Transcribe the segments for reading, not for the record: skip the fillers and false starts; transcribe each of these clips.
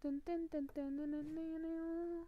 Dun, dun, dun, dun, dun, dun, dun, dun.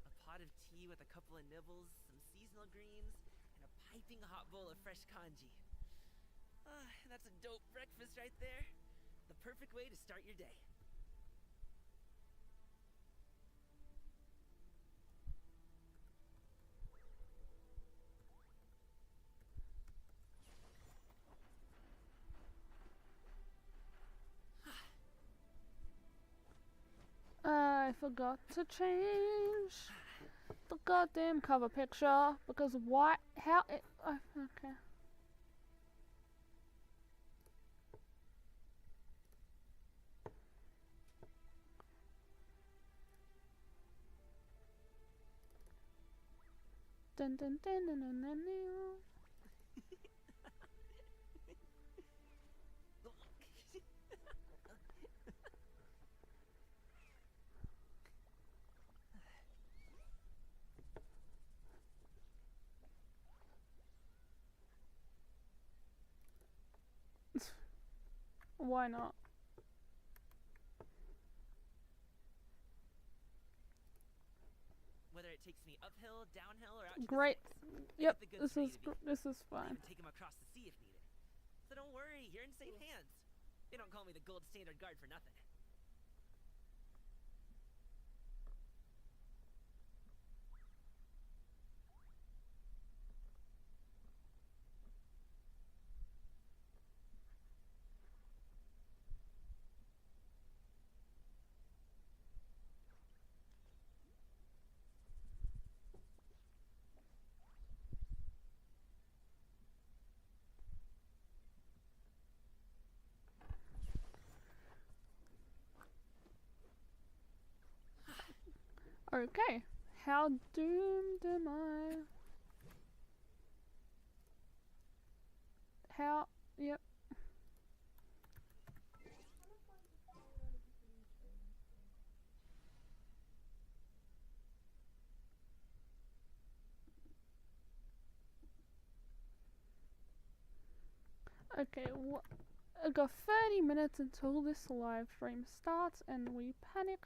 A pot of tea with a couple of nibbles, some seasonal greens, and a piping hot bowl of fresh kanji. That's a dope breakfast right there. The perfect way to start your day. I forgot to change the goddamn cover picture because why? How? Okay. Dun dun dun dun dun dun dun. Why not? Whether it takes me uphill, downhill, or out to Great. the source, I Yep. get the goods where I need to be. This is I fine. even take him across the sea if needed. So don't worry, you're in safe hands. They don't call me the gold standard guard for nothing. Okay. How doomed am I? How? Yep. Okay. I got 30 minutes until this live stream starts, and we panic.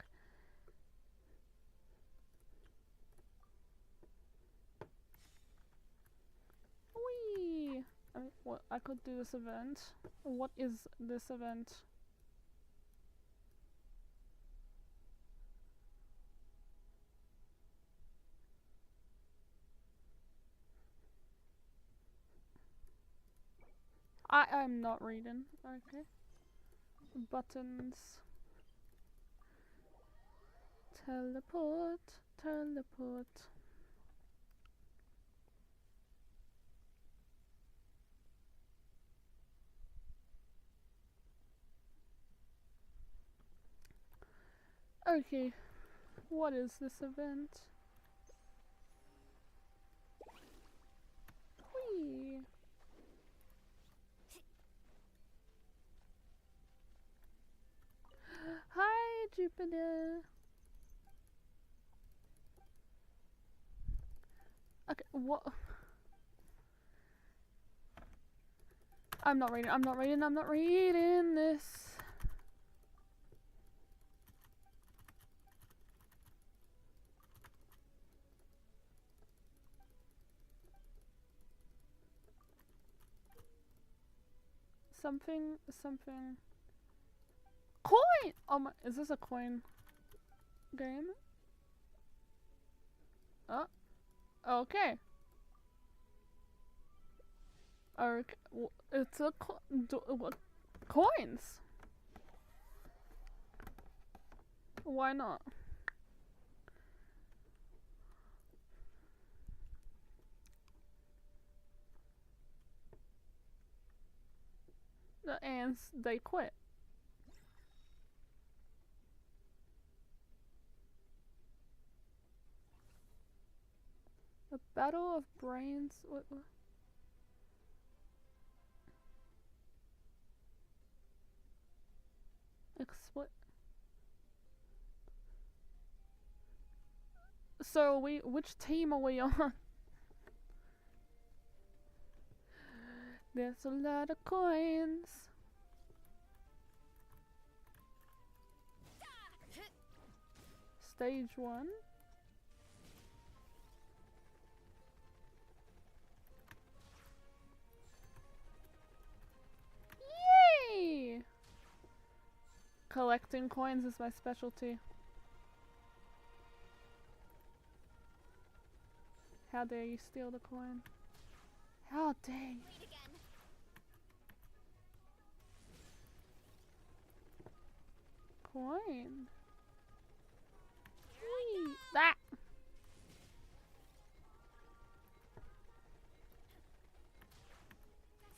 Whee! What? I could do this event. What is this event? I'm not reading. Okay. Buttons. Teleport. Teleport. Okay. What is this event? Whee! Hi, Jupiter. Okay, what? I'm not reading. I'm not reading. I'm not reading this. Something. Coin! Oh my, is this a coin game? Oh, okay. Okay, it's a what? Coins! Why not? The ants, they quit. A battle of brains. What? Exploit. So which team are we on? There's a lot of coins. Stage 1. Yay! Collecting coins is my specialty. How dare you steal the coin? How dare you? Coin. That.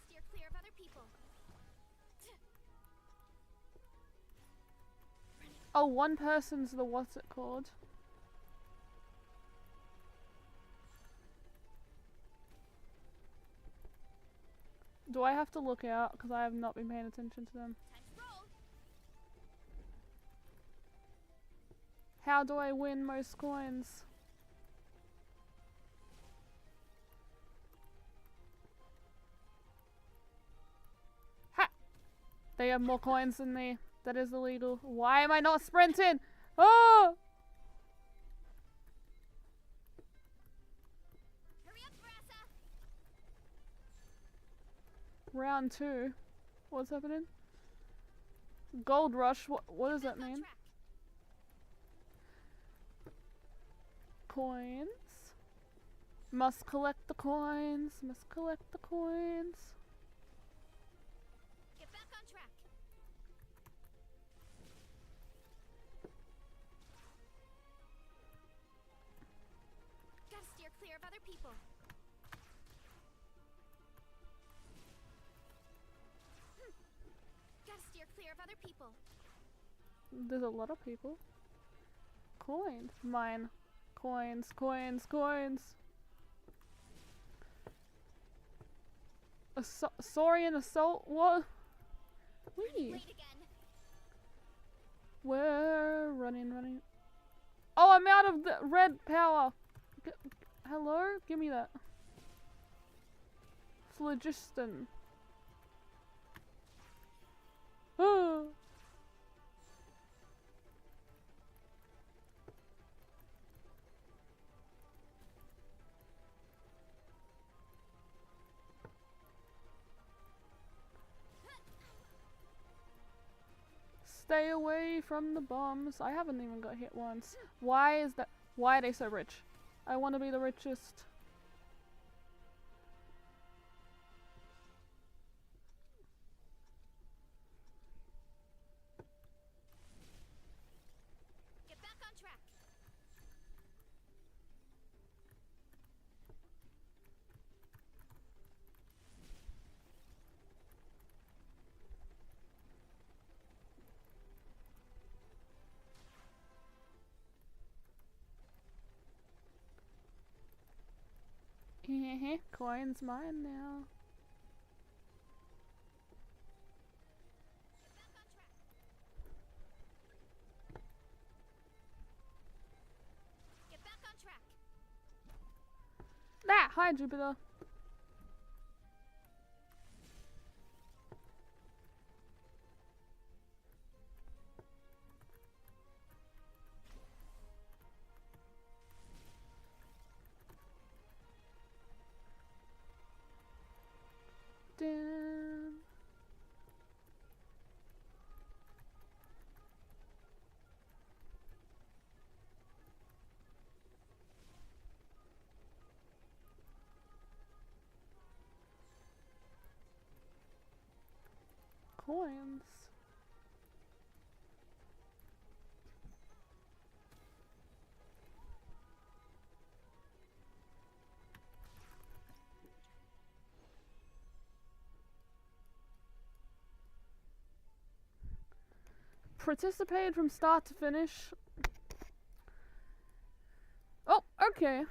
Steer clear of other people. Oh, one person's the what's it called? Do I have to look out? Because I have not been paying attention to them. How do I win most coins? Ha! They have more coins than me. That is illegal. Why am I not sprinting? Oh! Hurry up, Brassa. Round 2. What's happening? Gold rush. What does that mean? Coins. Must collect the coins. Must collect the coins. Get back on track. Gotta steer clear of other people. Gotta steer clear of other people. There's a lot of people. Coins. Mine. Coins, coins, coins. Saurian assault? What? Wee. We're running. Oh, I'm out of the red power. Hello? Give me that. Phlogiston. Oh. Stay away from the bombs. I haven't even got hit once. Why is that? Why are they so rich? I want to be the richest. Get back on track. Coin's mine now. Get back on track. Ah, hi Jupiter. Dun. coins. Participated from start to finish. Oh, okay.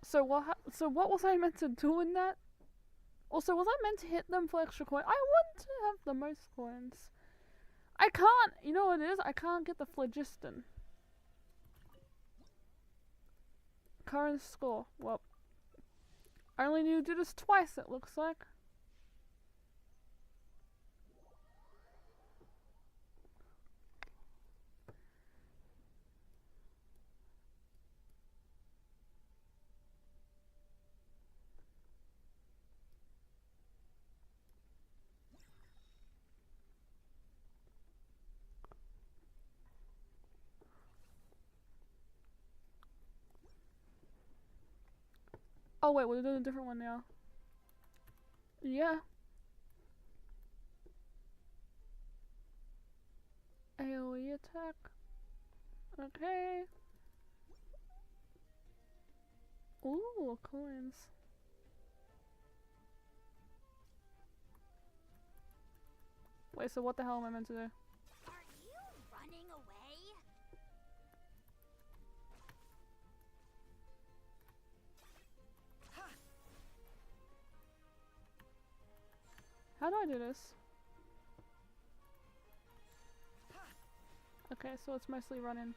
So what was I meant to do in that? Also, was I meant to hit them for extra coin? I want to have the most coins. I can't, you know what it is? I can't get the phlogiston. Current score. Well, I only need to do this twice, it looks like. Oh wait, we're doing a different one now. Yeah. AoE attack. Okay. Ooh, coins. Wait, so what the hell am I meant to do? Are you running away? How do I do this? Okay, so it's mostly running.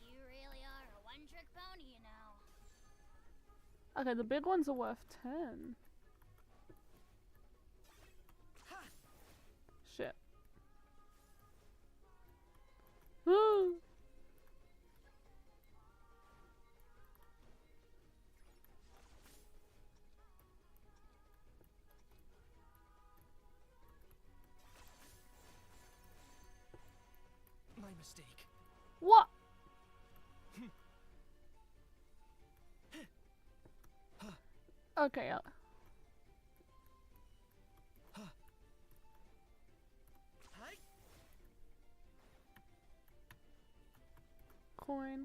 You really are a one-trick pony, you know. Okay, the big ones are worth 10. Shit. Woo! My mistake. What? Okay, Hi.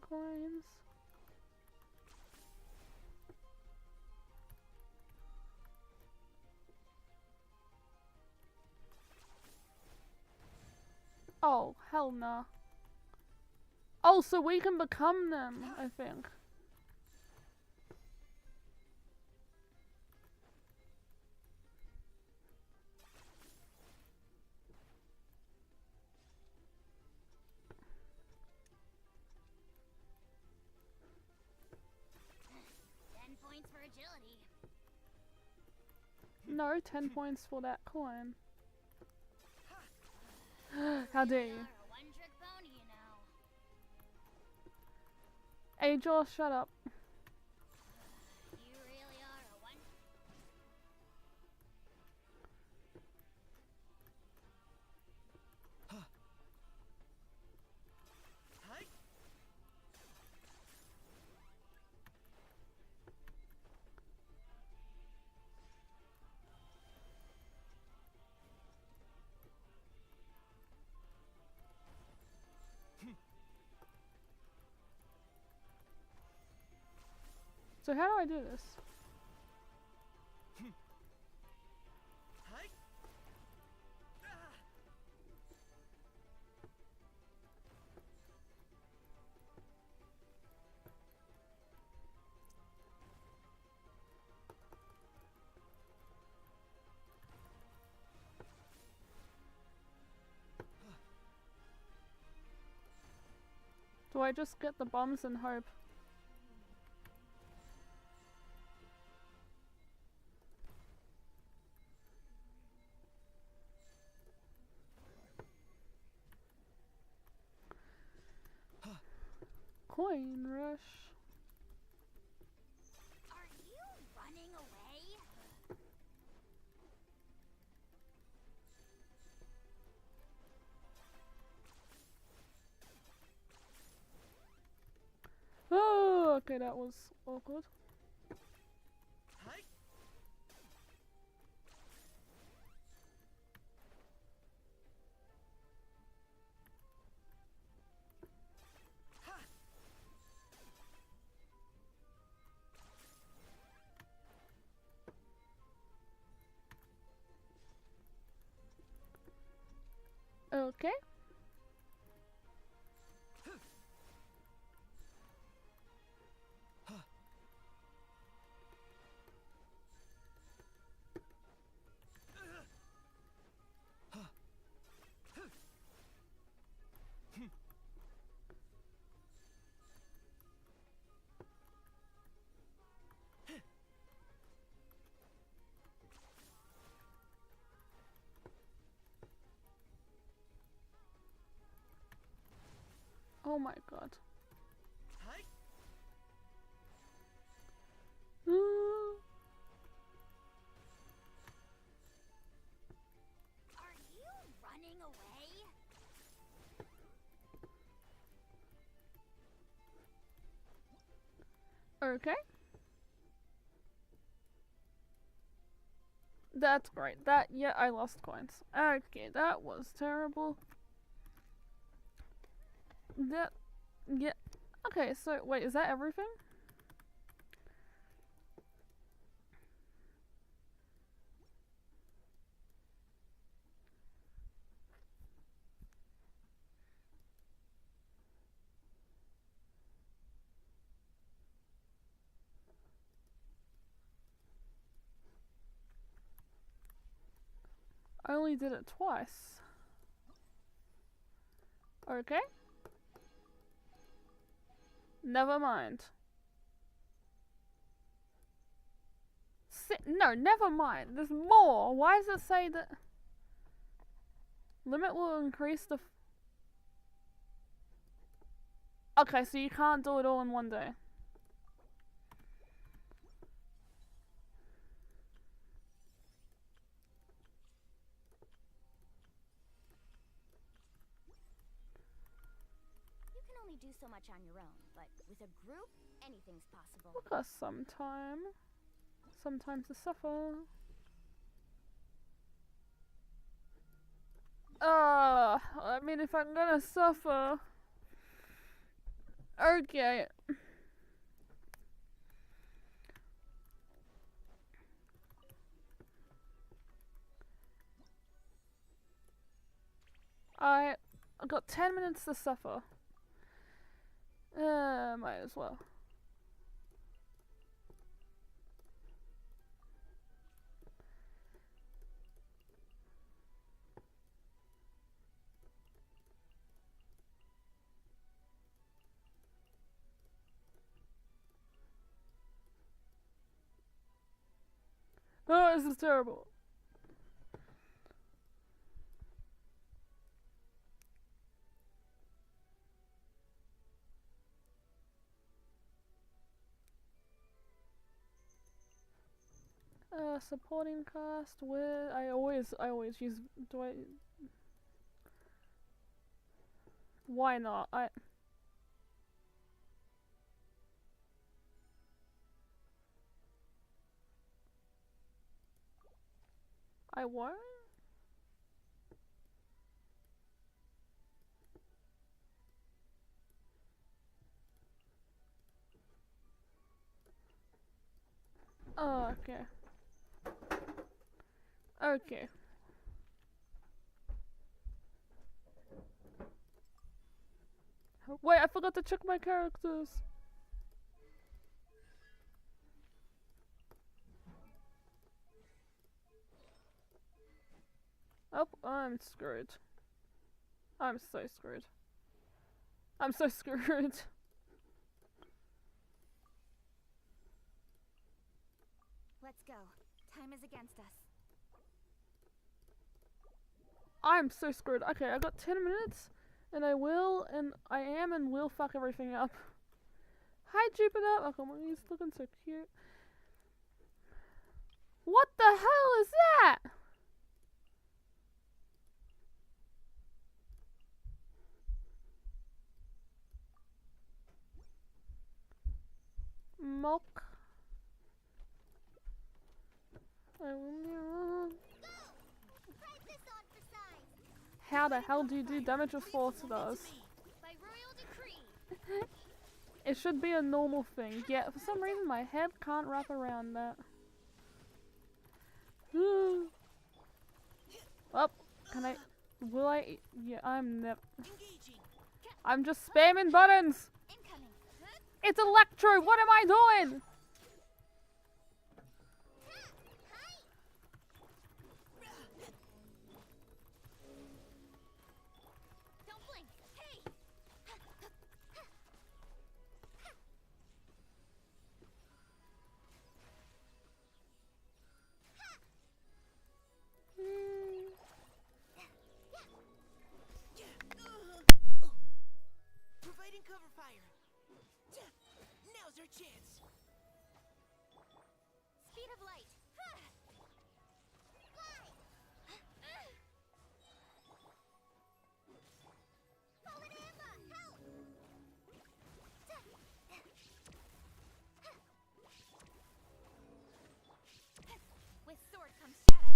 coins. Oh, hell no. Oh, so we can become them, I think. Points for agility. No, 10 points for that coin. How dare you? Are a one-trick pony, you know. Ajor, shut up. You really are a one. Hi. So how do I do this? Hi. Do I just get the bombs and hope? Coin rush. Are you running away? Oh, Okay, that was awkward. Hi. Okay. Oh my god. Hi. Are you running away? Okay. That's great. That, yeah, I lost coins. Okay, that was terrible. That, yeah. Okay, so, wait, is that everything? I only did it twice. Okay. Never mind. No, never mind. There's more. Why does it say that? Limit will increase the. Okay, so you can't do it all in one day. You can only do so much on your own, but with a group, anything's possible. Look us sometime. Sometimes to suffer. I mean, if I'm gonna suffer. Okay. I got 10 minutes to suffer. Might as well. Oh, this is terrible. Supporting cast with I always use why not? I won't? Oh, okay. Okay. Wait, I forgot to check my characters. Oh, I'm screwed. I'm so screwed. I'm so screwed. Let's go. Time is against us. I'm so screwed. Okay, I got 10 minutes, and I am and will fuck everything up. Hi, Jupiter. Oh, come on, he's looking so cute. What the hell is that? smoke. How the hell do you do damage with 4 stars? By royal decree. It should be a normal thing. Yeah, for some reason my head can't wrap around that. Up. Can I? Will I? Yeah, I'm never. I'm just spamming buttons. Incoming. It's Electro. What am I doing? Don't blink. Hey. Providing cover fire. Now's our chance. Speed of light. Fly. Fallen Amber, help! With sword comes shadow.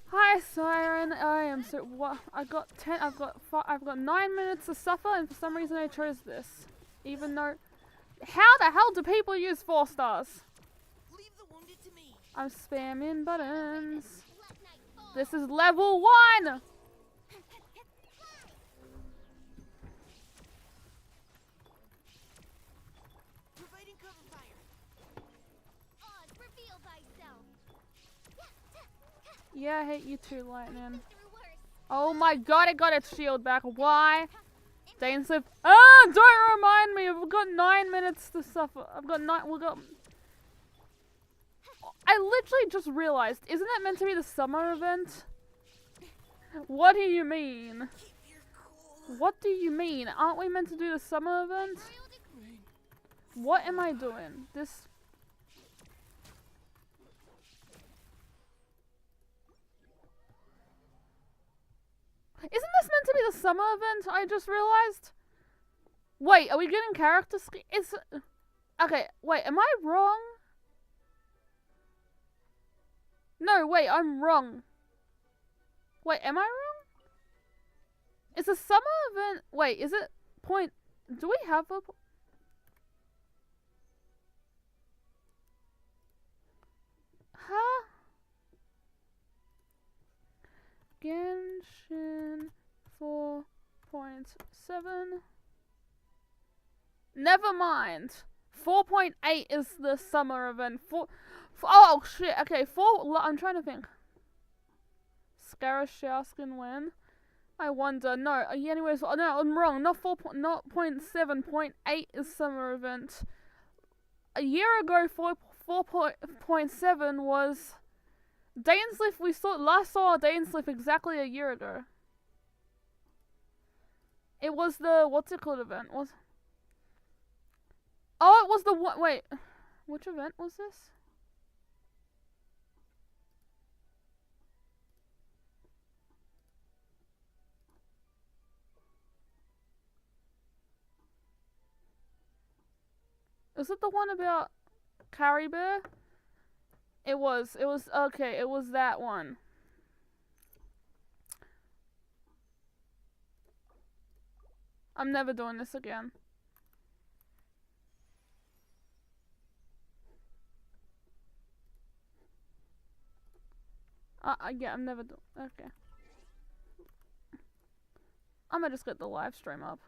Hi, Siren. I am so. What? I got 10. I've got 9 minutes to suffer, and for some reason I chose this, even though. How the hell do people use 4 stars? Leave the wounded to me. I'm spamming buttons. Let night fall. This is level 1. Providing cover fire. Oz, reveal thyself. Yeah, I hate you too, Lightning. Through worse. Oh my god, it got its shield back. Why? Dane Slip. Ah, don't remind me. We've got 9 minutes to suffer. I've got 9. We've got. I literally just realized. Isn't that meant to be the summer event? What do you mean? Keep your cool. What do you mean? Aren't we meant to do the summer event? Royal decree. What am I doing? This. Isn't this meant to be the summer event? I just realized. Wait, are we getting character It's. Okay, wait, am I wrong? No, wait, I'm wrong. Wait, am I wrong? It's a summer event. Wait, is it point? Do we have a? Huh? Genshin 4.7. Never mind. 4.8 is the summer event. Oh shit. Okay, 4. I'm trying to think. Scarashowskin when? I wonder. No. Anyways, no, I'm wrong. Not 0.7. 0.8 is summer event. A year ago, 4.7 was Dainsliff. We last saw Dainsliff exactly a year ago. It was the what's it called event? Oh, it was the what? Wait, which event was this? Is it the one about Caribou? It was okay, it was that one. I'm never doing this again. Yeah, I'm never doing. Okay. I'm gonna just get the live stream up.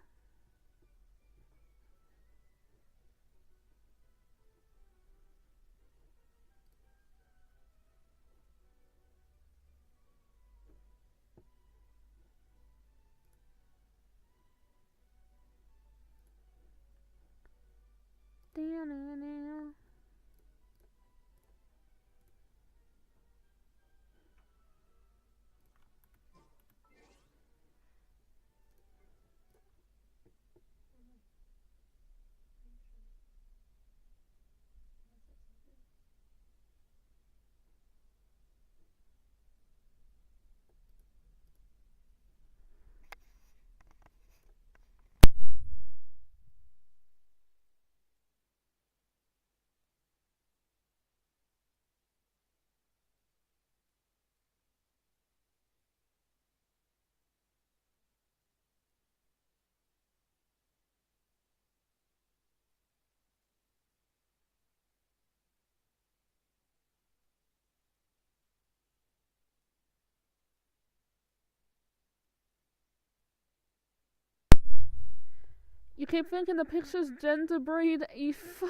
You keep thinking the picture's gender breed, if.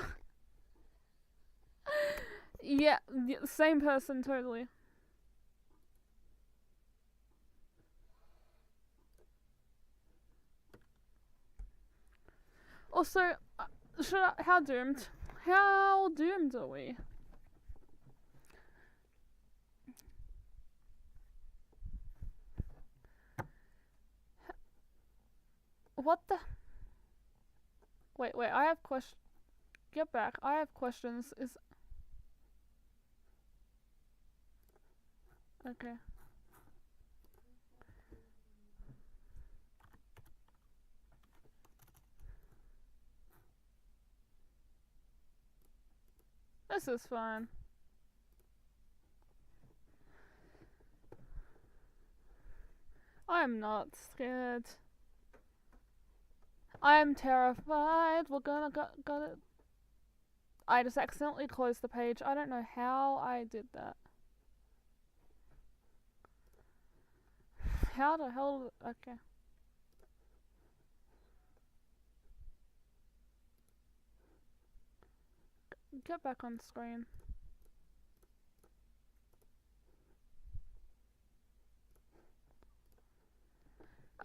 Yeah, same person, totally. Also, how doomed? How doomed are we? What the? Wait, I have questions. Get back. I have questions. Okay. This is fine. I'm not scared. I'm terrified. We're gonna got it. I just accidentally closed the page. I don't know how I did that. How the hell? Okay. Get back on screen.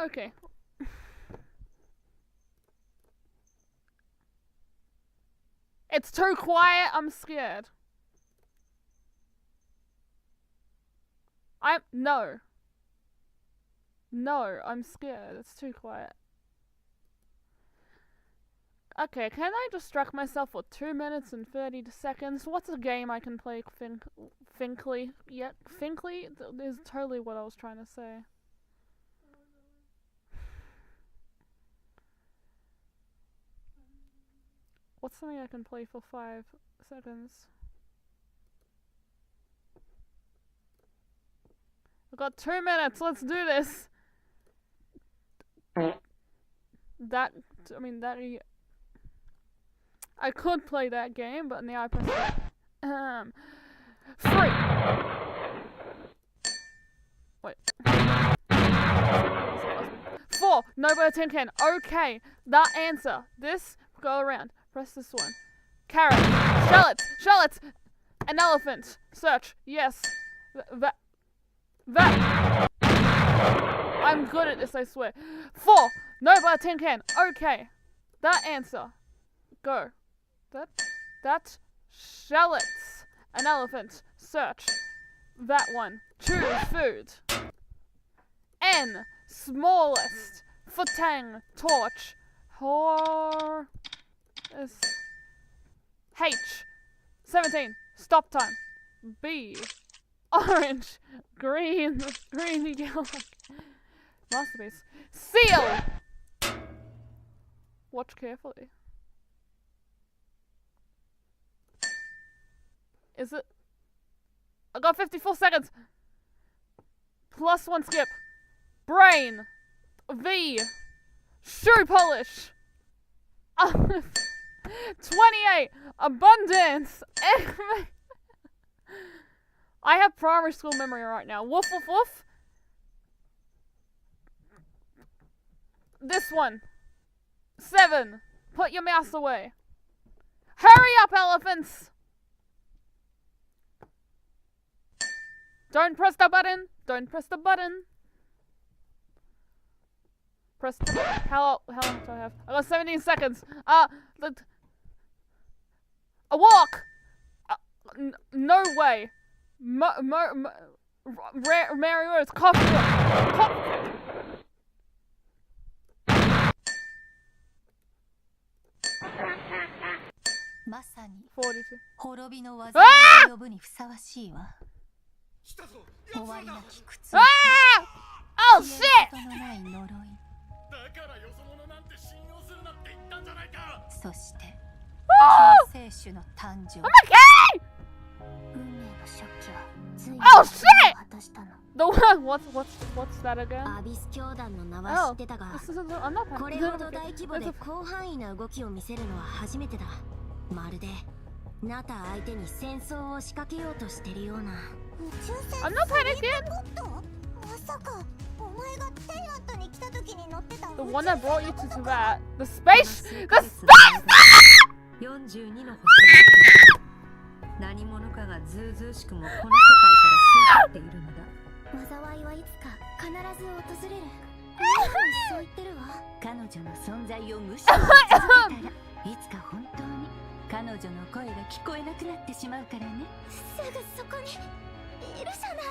Okay. It's too quiet. I'm scared. No, I'm scared. It's too quiet. Okay, can I distract myself for 2 minutes and 30 seconds? What's a game I can play Finkly? Yeah, Finkly is totally what I was trying to say. What's something I can play for 5 seconds? I've got 2 minutes, let's do this! I could play that game, but now I press it. 3! Wait. 4! No but a tin can. Okay, that answer. This, go around. Press this one. Carrot. Shallots. An elephant. Search. Yes. That. I'm good at this, I swear. 4. No but a tin can. Okay. That answer. Go. That. Shallots. An elephant. Search. That one. Choose food. N. Smallest. Futang. Torch. H. 17. Stop time. B. Orange. Green. Yellow. Masterpiece. Seal. Watch carefully. Is it? I got 54 seconds. Plus 1 skip. Brain. V. Shoe polish. 28. Abundance. I have primary school memory right now. Woof. This one. 7. Put your mouse away. Hurry up, elephants. Don't press the button. Press the button. How long do I have? I got 17 seconds. A walk. No way. Mary words. Coffee. まさに 42. 滅びの災いと呼ぶにふさわしいわ。終わりなき苦痛。Ah! Oh shit! のない呪い。そして救世主の誕生。Oh my god! 運命の食器はついに Oh shit! 果たしたの。 The one. What's that again? アビス教団の名は知ってたが、 I'm not これほど大規模で広範囲な動きを見せるのは初めてだ。まるでナタ相手に戦争を仕掛けようとしてるような。 I'm not panicking. まさかお前 The one that brought you to Tibet. The space. The space. 42の星が何者かがずうずうしくもこの世界から吸い取っているのだ。災いはいつか必ず訪れる。そう言ってるわ。彼女の存在を無視し続けたらいつか本当に彼女の声が聞こえなくなってしまうからね。すぐそこにいるじゃない。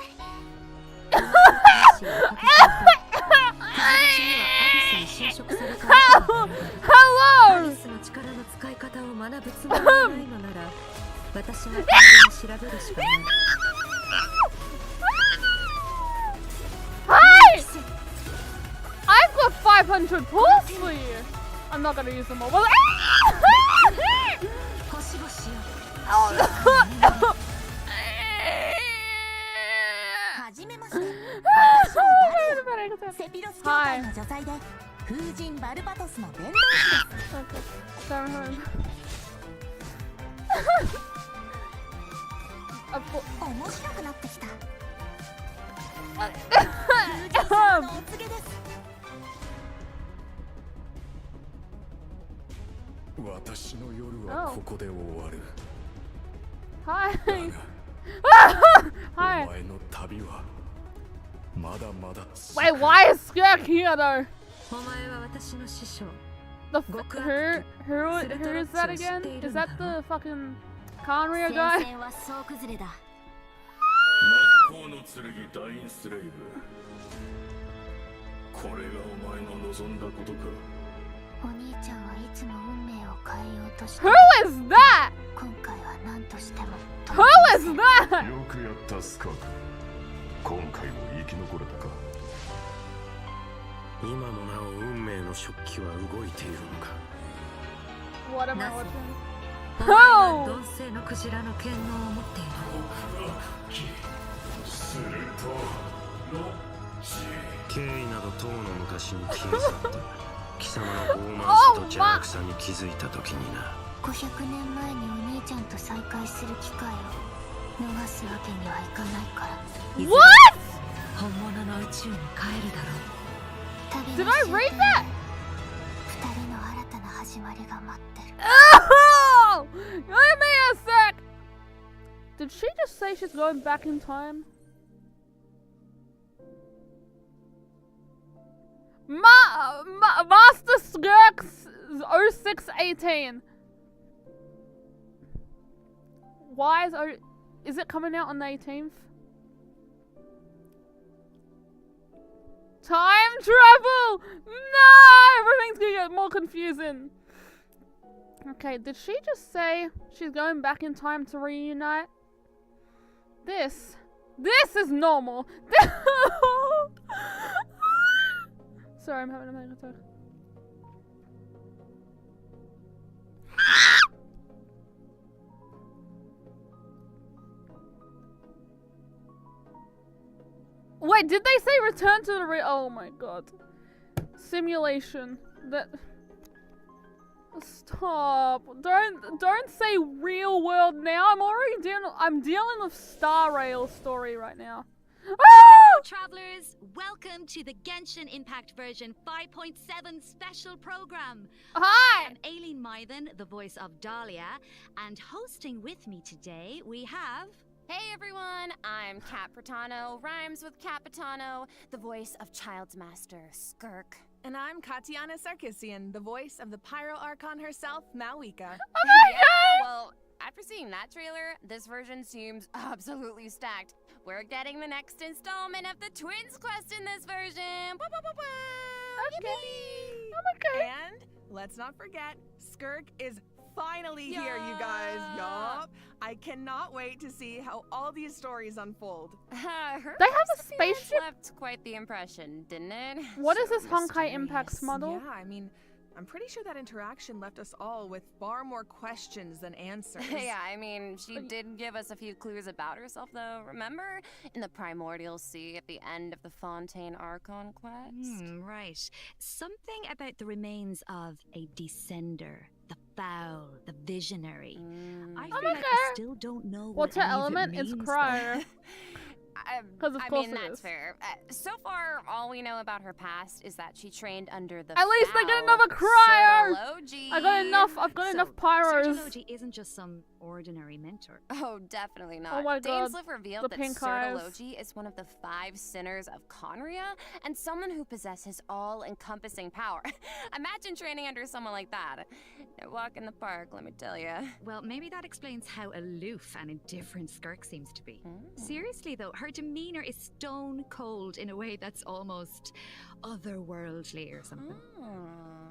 アリスの力の使い方を学ぶつもりがないのなら私が代わりに調べるしかない。Hi! I've got 500 pulls for you. I'm not gonna use them all. Hi. Okay, Sarah home. Of course. 面白くなってきた。私の夜はここで終わる。Hi. お前の旅はまだまだ。Wait, why is Skirk here though? お前は私の師匠。Who is that again? Is that the fucking Kanria guy? 戦は総崩れだ。真っ向の剣ダインスレイブ。これがお前の望んだことか。お兄ちゃんはいつも運命を変えようとして。Who is that? 今回は何としても。Who is that? よくやったスカーク。今回も生き残れたか。今もなお運命の食器は動いているのか。What am I watching? 鈍性のクジラの剣能を持っている。すると経緯など当の昔に消え去って貴様の傲慢さと邪悪さに気づいた時にな。500年前にお兄ちゃんと再会する機会を逃すわけにはいかないから。 What? 本物の宇宙に帰るだろう。 Did I read that? 二人の新たな始まりが待ってる。Oh! Give me a sec! Did she just say she's going back in time? Master Skirks 0618. Why is it coming out on the 18th? Time travel! No! Everything's gonna get more confusing. Okay, did she just say she's going back in time to reunite? This is normal. Sorry, I'm having a panic attack. Wait, did they say return to the oh my god. Simulation. That stop. Don't say real world now. I'm dealing with Star Rail story right now. Hello, travelers. Welcome to the Genshin Impact version 5.7 special program. Hi. I'm Aileen Mythen, the voice of Dahlia, and hosting with me today we have. Hey everyone, I'm Kat Pratano, rhymes with Capitano, the voice of Child's Master, Skirk. And I'm Katiana Sarkissian, the voice of the Pyro Archon herself, Malika. Oh my god! Well, after seeing that trailer, this version seems absolutely stacked. We're getting the next installment of the Twins quest in this version. Okay. Okay. And let's not forget, Skirk is finally here, you guys. Yup. I cannot wait to see how all these stories unfold. They have a spaceship? Left quite the impression, didn't it? What is this Honkai Impacts model? Yeah, I mean, I'm pretty sure that interaction left us all with far more questions than answers. Yeah, I mean, she did give us a few clues about herself, though. Remember? In the Primordial Sea at the end of the Fontaine Archon quest? Right. Something about the remains of a descender. The foul, the visionary. I feel like I still don't know What's what her any of element? it means, It's crier. 'Cause of I course mean, it that's is. fair. So far, all we know about her past is that she trained under the At least I get foul another cryo! Sirology. I got enough. I've got enough pyros. Sirology isn't just some ordinary mentor. Oh, definitely not. Oh my god. Dainsleif revealed The that pink eyes. Sirology is one of the 5 sinners of Conria and someone who possesses all-encompassing power. Imagine training under someone like that. A walk in the park, let me tell you. Well, maybe that explains how aloof and indifferent Skirk seems to be. Seriously, though, her demeanor is stone cold in a way that's almost otherworldly or something.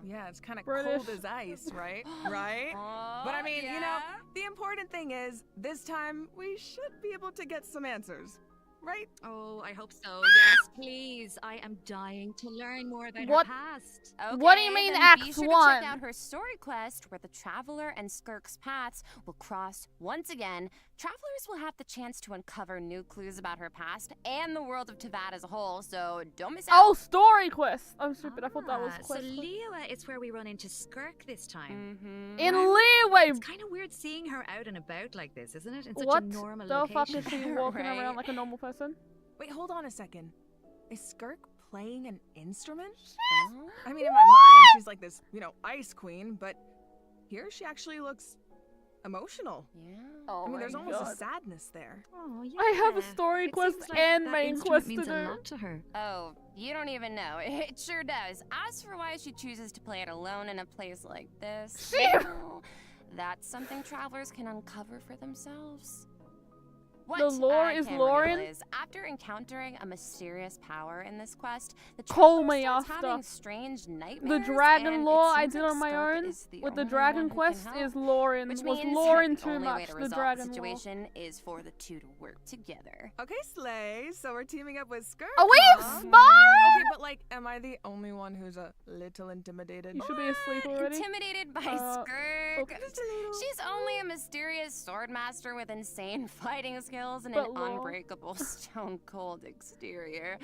Yeah, it's kind of British. cold as ice, right? Right? But I mean, you know, the important thing is, this time we should be able to get some answers, right? Oh, I hope so. Yes, please. I am dying to learn more about What? her past. What do you mean then Act be sure to 1? check out her story quest where the Traveler and Skirk's paths will cross once again. Travelers will have the chance to uncover new clues about her past and the world of Teyvat as a whole, so don't miss out. Oh, story quest. I'm stupid. I thought that was So quest. Liyue is where we run into Skirk this time. In Leeway. It's kind of weird seeing her out and about like this, isn't it? In such What a normal the fuck location. is she walking Right. around like a normal person? Wait, hold on a second. Is Skirk playing an instrument? Oh. I mean, in my mind, she's like this, you know, ice queen, but here she actually looks emotional. Yeah. Oh I mean, my there's almost god. a sadness there. Oh, yeah. I have a story It quest seems like and that main instrument quest to means a do. lot to her. Oh, you don't even know. It sure does. As for why she chooses to play it alone in a place like this, well, that's something travelers can uncover for themselves. What The lore I is can Lauren? reveal is, after encountering a mysterious power in this quest, the Call traveler me starts after. having strange nightmares. The dragon and lore it I seems did like on my Skirk own is the with the only dragon one who can quest help. is Lauren. Which Was means Lauren the too only much? way to The resolve dragon the lore. situation is for the two to work together. Okay, Slay, so we're teaming up with Skirk. Are we huh? expired? Okay, but like, am I the only one who's a little intimidated? You should be asleep already. Intimidated by okay. Skirk? She's only a mysterious sword master with insane fighting skills and But an lol. unbreakable stone cold exterior.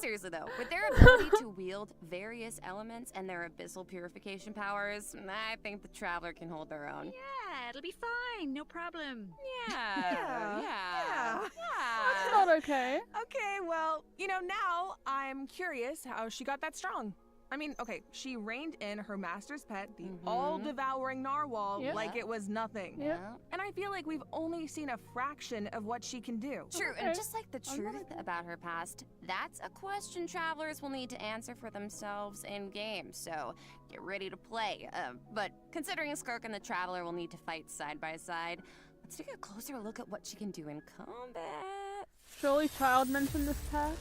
Seriously though, with their ability to wield various elements and their abyssal purification powers, I think the Traveler can hold their own. Yeah, it'll be fine. No problem. Yeah. That's not okay. Okay, well, you know, now I'm curious how she got that strong. I mean, okay, she reined in her master's pet, the all-devouring narwhal, Yeah. like it was nothing. Yeah. And I feel like we've only seen a fraction of what she can do. True, Okay. and just like the I'm not truth about her past, that's a question travelers will need to answer for themselves in game, so get ready to play. But considering Skirk and the Traveler will need to fight side by side, let's take a closer look at what she can do in combat. Surely Child mentioned this patch.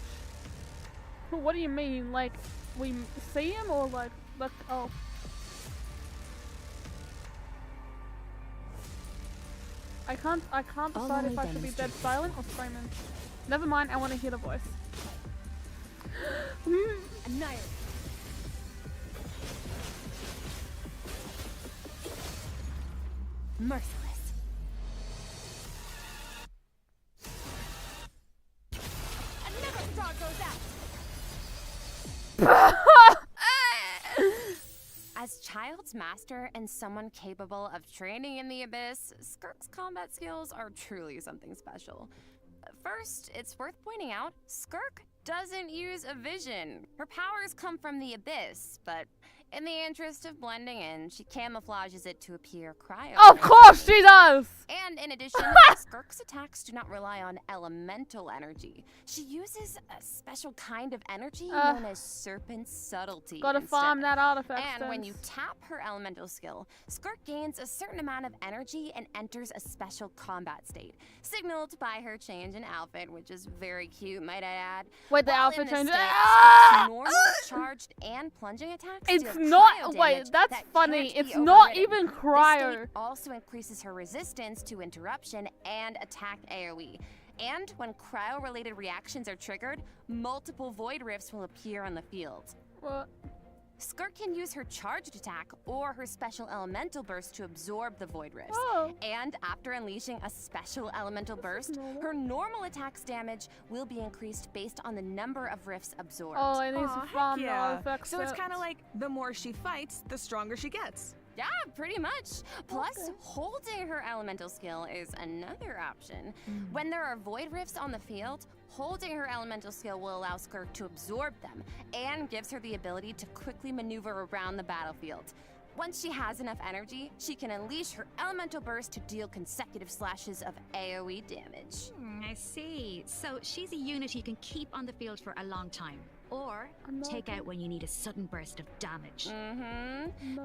What do you mean? Like, we see him or like, oh. I can't decide if I should be dead silent or screaming. Never mind, I want to hear the voice. Annihilate. Merciless. Another frog goes out. As Child's master and someone capable of training in the Abyss, Skirk's combat skills are truly something special. First, it's worth pointing out, Skirk doesn't use a vision. Her powers come from the Abyss, but in the interest of blending in, she camouflages it to appear cryo. Of course she does! And in addition, Skirk's attacks do not rely on elemental energy. She uses a special kind of energy known as serpent subtlety. Gotta farm instead. that artifact. And when you sense. tap her elemental skill, Skirk gains a certain amount of energy and enters a special combat state, signaled by her change in outfit, which is very cute, might I add. Wait, the While outfit in this change. state, Ah! Skirk's normal, charged, and plunging attacks It's deal not. cryo Wait, damage that's that funny. can't be It's not overridden. even This cryo. state also increases her resistance to interruption and attack AoE. And when cryo-related reactions are triggered, multiple void rifts will appear on the field. What? Skirk can use her charged attack or her special elemental burst to absorb the void rifts. Oh. And after unleashing a special elemental burst, normal. her normal attack's damage will be increased based on the number of rifts absorbed. Oh, I need Aw, to heck farm the yeah. artifact So it's sets. kind of like the more she fights, the stronger she gets. Yeah, pretty much. Plus, holding her elemental skill is another option. When there are void rifts on the field, holding her elemental skill will allow Skirk to absorb them and gives her the ability to quickly maneuver around the battlefield. Once she has enough energy, she can unleash her elemental burst to deal consecutive slashes of AoE damage. I see. So she's a unit you can keep on the field for a long time. Or take out when you need a sudden burst of damage.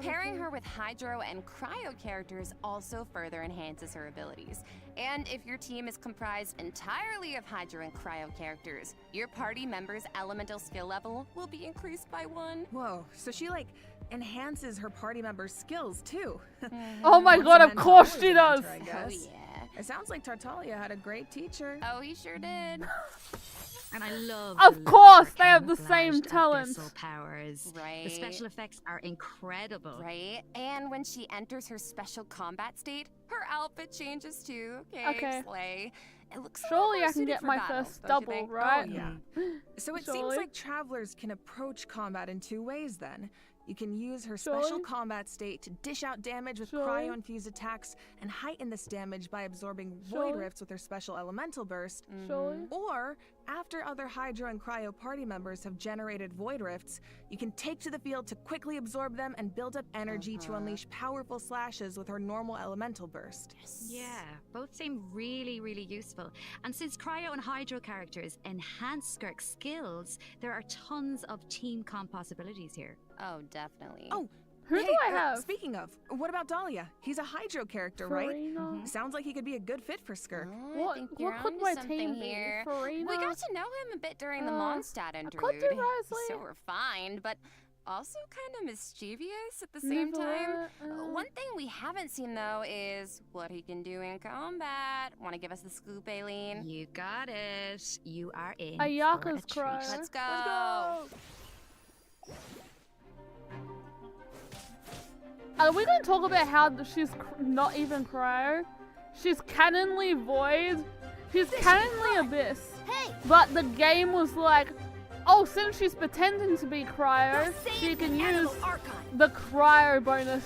Pairing her with Hydro and Cryo characters also further enhances her abilities. And if your team is comprised entirely of Hydro and Cryo characters, your party member's elemental skill level will be increased by 1. Whoa, so she like enhances her party members' skills too. Oh my god, of course she does! I Oh guess. yeah. It sounds like Tartaglia had a great teacher. Oh, he sure did. And I love Of course, they have the same camouflaged talent. abyssal powers. Right. The special effects are incredible. Right? And when she enters her special combat state, her outfit changes too. Okay. Slay. It looks a little Surely more I can suited get for my battle, first don't you double, think? right? Oh, yeah. So it seems Surely. like travelers can approach combat in 2 ways then. You can use her special Surely. combat state to dish out damage with Surely. cryo-infused attacks and heighten this damage by absorbing Surely. void rifts with her special elemental burst. Surely. Or, after other Hydro and Cryo party members have generated void rifts, you can take to the field to quickly absorb them and build up energy to unleash powerful slashes with her normal elemental burst. Yeah, both seem really, really useful. And since Cryo and Hydro characters enhance Skirk's skills, there are tons of team comp possibilities here. Oh, definitely. Oh, Who hey, do I have? Speaking of, what about Dahlia? He's a Hydro character, right? Farina? Sounds like he could be a good fit for Skirk. Oh, I think What you're could onto my something team be? here. Farina? We got to know him a bit during the Mondstadt I interlude. could do He's Rosalie. so refined, but also kind of mischievous at the same time. One thing we haven't seen though is what he can do in combat. Want to give us the scoop, Aileen? You got it. You are in Ayaka's for a cry. treat. Let's go. Are we going to talk about how she's not even cryo? She's canonly void. She's canonly abyss. But the game was like, oh, since she's pretending to be cryo, she can use the cryo bonus.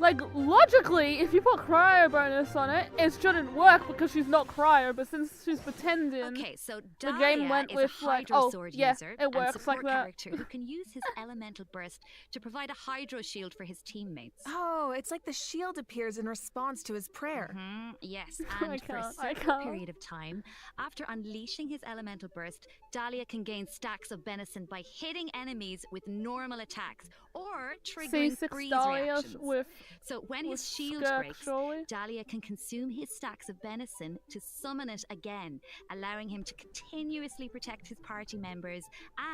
Like, logically, if you put cryo bonus on it, it shouldn't work because she's not cryo, but since she's pretending, Okay, so the Dahlia game went is with a like, Hydro oh, sword yeah, user it works and support like that. character who can use his elemental burst to provide a Hydro shield for his teammates. Oh, it's like the shield appears in response to his prayer. Yes, I and for a can't, I certain can't. period of time, after unleashing his elemental burst, Dahlia can gain stacks of benison by hitting enemies with normal attacks or triggering C6 freeze Dahlia reactions. with So when his shield Skirk, breaks, surely? Dahlia can consume his stacks of benison to summon it again, allowing him to continuously protect his party members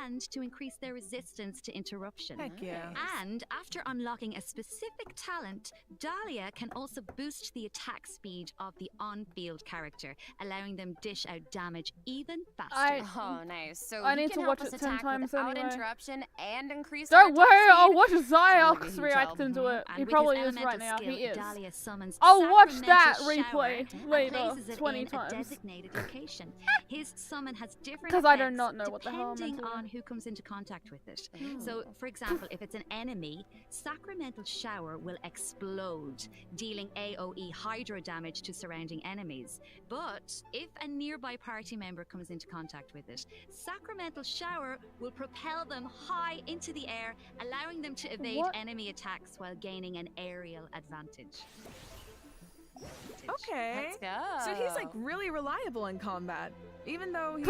and to increase their resistance to interruption. Heck yeah. And after unlocking a specific talent, Dahlia can also boost the attack speed of the on-field character, allowing them dish out damage even faster. Oh, nice. So I he need can to help watch us it 10 attack times without anyway. interruption and increase Don't our attack worry, I'll speed. watch Sounds like a Zyok's huge reacting help. to it. And He with probably his is right elemental now. skill, He is. Dahlia summons I'll watch that Sacramental replay Shower later and places it 20 in times. a designated location. His summon has different 'Cause I do effects not know what the hell I'm depending meant to do. on who comes into contact with it. So, for example, if it's an enemy, Sacramental Shower will explode, dealing AoE hydro damage to surrounding enemies. But if a nearby party member comes into contact with it, Sacramental Shower will propel them high into the air, allowing them to evade What? enemy attacks while gaining an aerial advantage. Okay. Let's go. So he's like really reliable in combat, even though he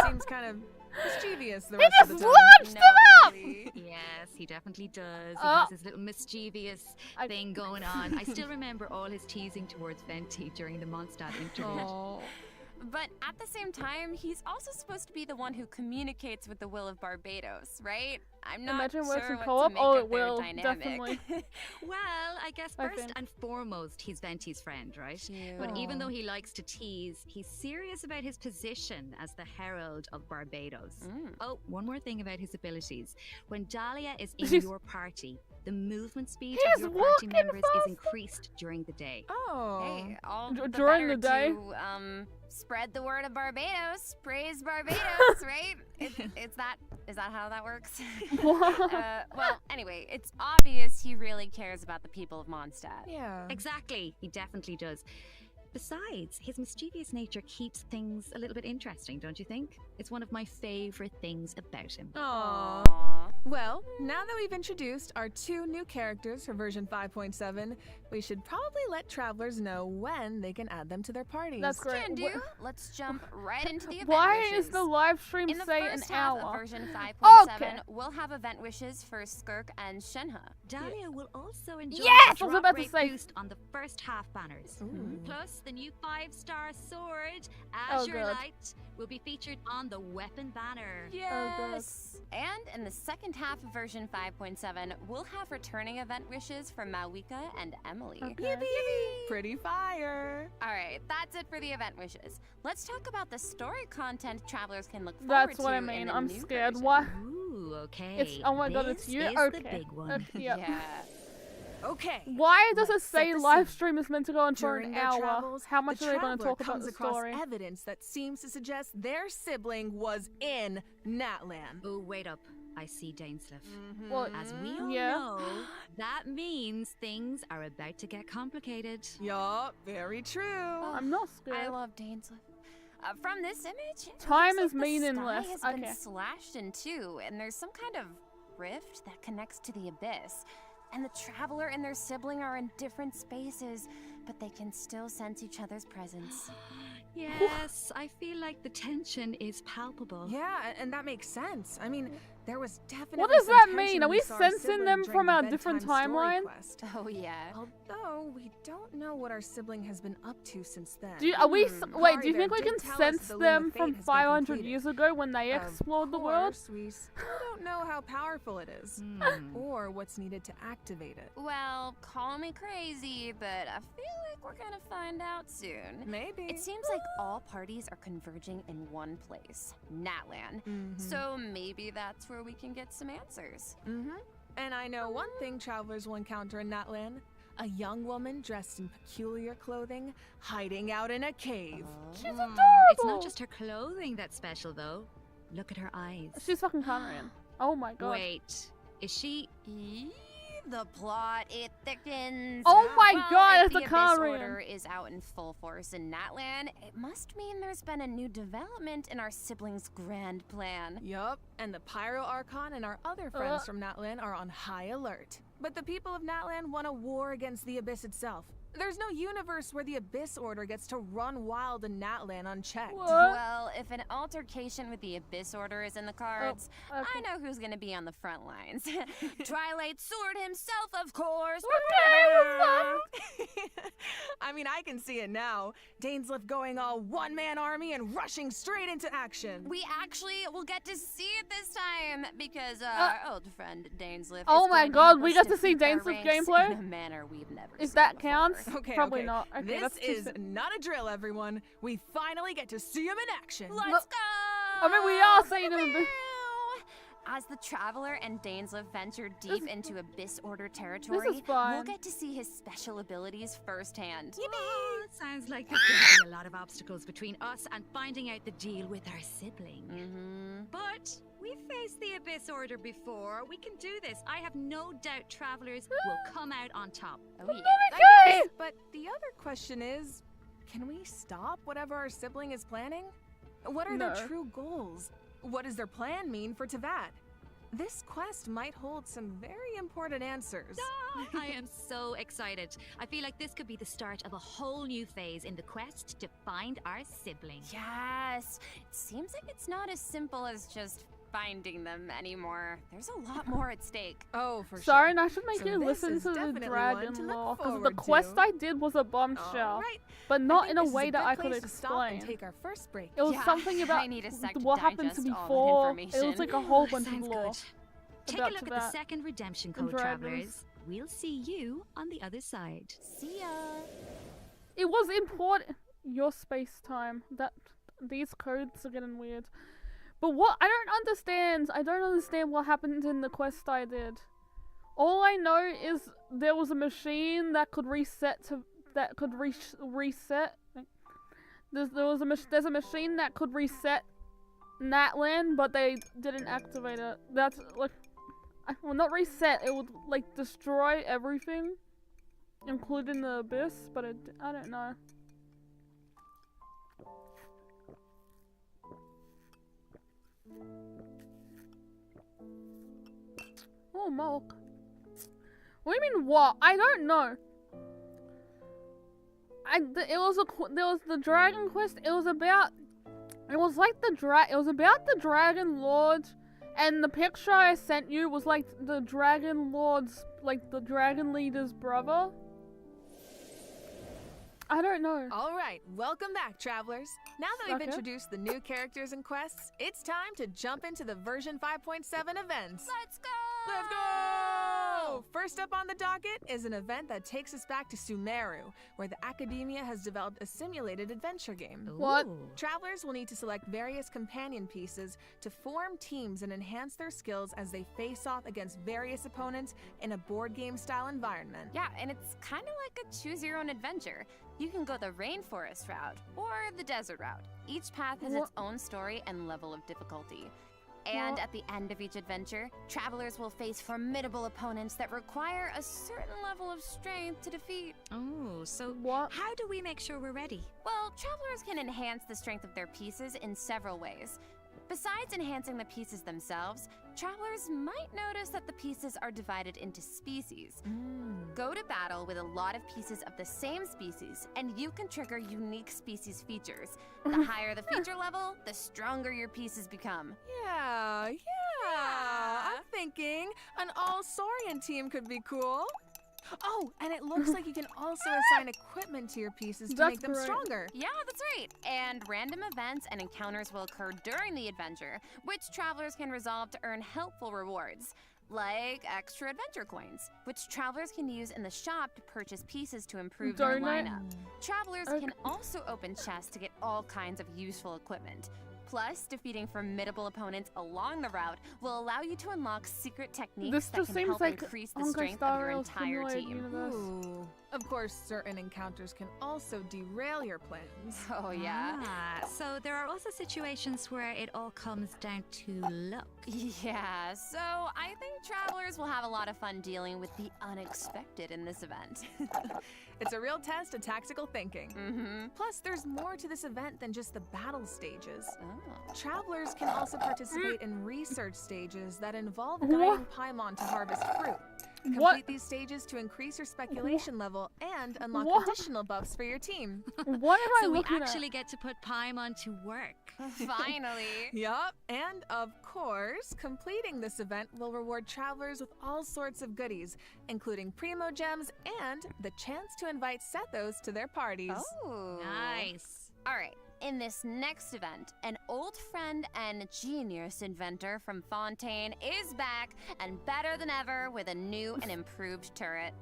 seems kind of mischievous the He rest just of the time. launched him up! Yes, he definitely does. He Oh. has his little mischievous thing going on. I still remember all his teasing towards Venti during the Mondstadt interlude. Oh. But at the same time, he's also supposed to be the one who communicates with the will of Barbados, right? I'm not Imagine sure works in what co-op. to make Oh, of it their will, dynamic. definitely. Well, I guess I first think. and foremost, he's Venti's friend, right? But even though he likes to tease, he's serious about his position as the Herald of Barbados. Oh, one more thing about his abilities. When Dahlia is in He's- your party, the movement speed He's of your party walking members is faster. increased during the day. Oh. Hey, all the During better the day. to spread the word of Barbados, praise Barbados, right? It's that Is that how that works? What? Well, anyway, it's obvious he really cares about the people of Mondstadt. Yeah. Exactly, he definitely does. Besides, his mischievous nature keeps things a little bit interesting, don't you think? It's one of my favorite things about him. Aww. Aw. Well, now that we've introduced our 2 new characters for version 5.7, we should probably let travelers know when they can add them to their parties. That's great. Can do. Let's jump right into the event Why wishes. is the live stream In the say an first half hour? of version 5.7, Okay. we'll have event wishes for Skirk and Shenhe. Dahlia will also enjoy Yes! a I was drop about to rate say. boost on the first half banners. Ooh. Plus, the new 5-star sword, Oh, Azure good. Light, will be featured on the weapon banner. Yes. And in the second half of version 5.7, we'll have returning event wishes for Malwika and Emily. Okay. Pretty fire. All right, that's it for the event wishes. Let's talk about the story content travelers can look forward That's to. what I in mean. the I'm new scared. version. What? Ooh, okay. It's oh my god, This it's you. is Okay. the big one. Okay, yep. Yeah. Okay. Why does it Let's say set the live scene. stream is meant to go on for During an their hour? travels, How much the are they going to traveler talk about comes the across story? evidence that seems to suggest their sibling was in Natlan. Oh, wait up. I see Dainsleif. Well, As we all yeah. know, that means things are about to get complicated. Yup, very true. I'm not I scared. love Dainsleif. From this image, it Time looks is like the meaningless. sky has Okay. been slashed in two, and there's some kind of rift that connects to the abyss. And the traveler and their sibling are in different spaces, but they can still sense each other's presence. Yes, I feel like the tension is palpable. Yeah, and that makes sense. I mean, there was definitely What does some that tension mean? when Are we saw our sensing sibling them during from the our different bedtime story timeline? quest. Oh, yeah. Although we don't know what our sibling has been up to since then. Are we? Wait, do you Kari think we there can did tell us sense the them Luna from fate has been 500 completed. years ago when they Of explored the world? course, we still don't know how powerful it is, or what's needed to activate it. Well, call me crazy, but I feel like we're gonna find out soon. Maybe. It seems like all parties are converging in one place, Natlan. So maybe that's where we can get some answers. And I know one thing travelers will encounter in Natlan. A young woman dressed in peculiar clothing, hiding out in a cave. She's adorable. It's not just her clothing that's special, though. Look at her eyes. She's fucking Conran. Oh my god. Wait, is she? The plot, it thickens. Oh my Well, god, if it's the a Abyss Conran. Order is out in full force in Natlan, it must mean there's been a new development in our siblings' grand plan. Yup, and the Pyro Archon and our other friends from Natlan are on high alert. But the people of Natlan want a war against the Abyss itself. There's no universe where the Abyss Order gets to run wild in Natlan unchecked. What? Well, if an altercation with the Abyss Order is in the cards, okay. I know who's gonna be on the front lines. Twilight Sword himself, of course. I mean, I can see it now. Dainsleif going all one-man army and rushing straight into action. We actually will get to see it this time because our old friend Dainsleif. Oh is my going to god, help we us got to see defeat their Dainsleif ranks gameplay? in a manner we've never If seen that before. counts? Okay, Probably okay. not. Okay, This that's too is soon. not a drill, everyone. We finally get to see him in action. Let's go! I mean, we are seeing him in the- As the Traveler and Dainsleif venture deep into Abyss Order territory, we'll fun. get to see his special abilities firsthand. Oh, sounds like there's going to be a lot of obstacles between us and finding out the deal with our sibling. But we've faced the Abyss Order before. We can do this. I have no doubt travelers will come out on top. Oh yeah. I guess, but the other question is, can we stop whatever our sibling is planning? What are No. their true goals? What does their plan mean for Teyvat? This quest might hold some very important answers. I am so excited. I feel like this could be the start of a whole new phase in the quest to find our sibling. Yes. It seems like it's not as simple as just finding them anymore. There's a lot more at stake. Oh, for Sorry, sure. and I should make So you this listen is to the definitely one dragon to look lore, because the forward quest to. I did was a bombshell, Alright, but I not think in a this is way that good I could place to stop and explain. take our first break. It was Yeah, something about I need a sec to what happened to digest all that before. It was information. like a whole That bunch of sounds lore. good. Take a about look at the that. second redemption And code, dragons. travelers. We'll see you on the other side. See ya. It was important. Your space time. That these codes are getting weird. But what I don't understand. I don't understand what happened in the quest I did. All I know is there was a machine that could reset to reset. There's a machine that could reset Natlan, but they didn't activate it. That's like, well, not reset. It would like destroy everything, including the abyss. But I don't know. Oh, milk. What do you mean what? I don't know. There was the Dragon Quest. It was about the Dragon Lord, and the picture I sent you was like the Dragon Lord's, like the Dragon Leader's brother. I don't know. Alright, welcome back, travelers. Now that we've introduced the new characters and quests, it's time to jump into the version 5.7 events. Let's go! Let's go! First up on the docket is an event that takes us back to Sumeru, where the Academia has developed a simulated adventure game. What? Travelers will need to select various companion pieces to form teams and enhance their skills as they face off against various opponents in a board game style environment. Yeah, and it's kind of like a choose your own adventure. You can go the rainforest route or the desert route. Each path has its own story and level of difficulty. And at the end of each adventure, travelers will face formidable opponents that require a certain level of strength to defeat. Oh, so how do we make sure we're ready? Well, travelers can enhance the strength of their pieces in several ways. Besides enhancing the pieces themselves, travelers might notice that the pieces are divided into species. Go to battle with a lot of pieces of the same species, and you can trigger unique species features. The higher the feature level, the stronger your pieces become. Yeah. I'm thinking an all-Saurian team could be cool. Oh, and it looks like you can also assign equipment to your pieces to make them stronger. Yeah, that's right. And random events and encounters will occur during the adventure, which travelers can resolve to earn helpful rewards, like extra adventure coins, which travelers can use in the shop to purchase pieces to improve their lineup. Travelers can also open chests to get all kinds of useful equipment. Plus, defeating formidable opponents along the route will allow you to unlock secret techniques that can help increase the strength of your entire team. Ooh. Of course, certain encounters can also derail your plans. Oh, yeah. So there are also situations where it all comes down to luck. Yeah, so I think travelers will have a lot of fun dealing with the unexpected in this event. It's a real test of tactical thinking. Plus, there's more to this event than just the battle stages. Travelers can also participate in research stages that involve guiding Paimon to harvest fruit. Complete these stages to increase your speculation level and unlock additional buffs for your team. What am I So we looking actually at? get to put Paimon to work. Finally. Yup, and of course, completing this event will reward travelers with all sorts of goodies, including Primo Gems and the chance to invite Sethos to their parties. Oh. Nice. All right. In this next event, an old friend and genius inventor from Fontaine is back and better than ever with a new and improved turret.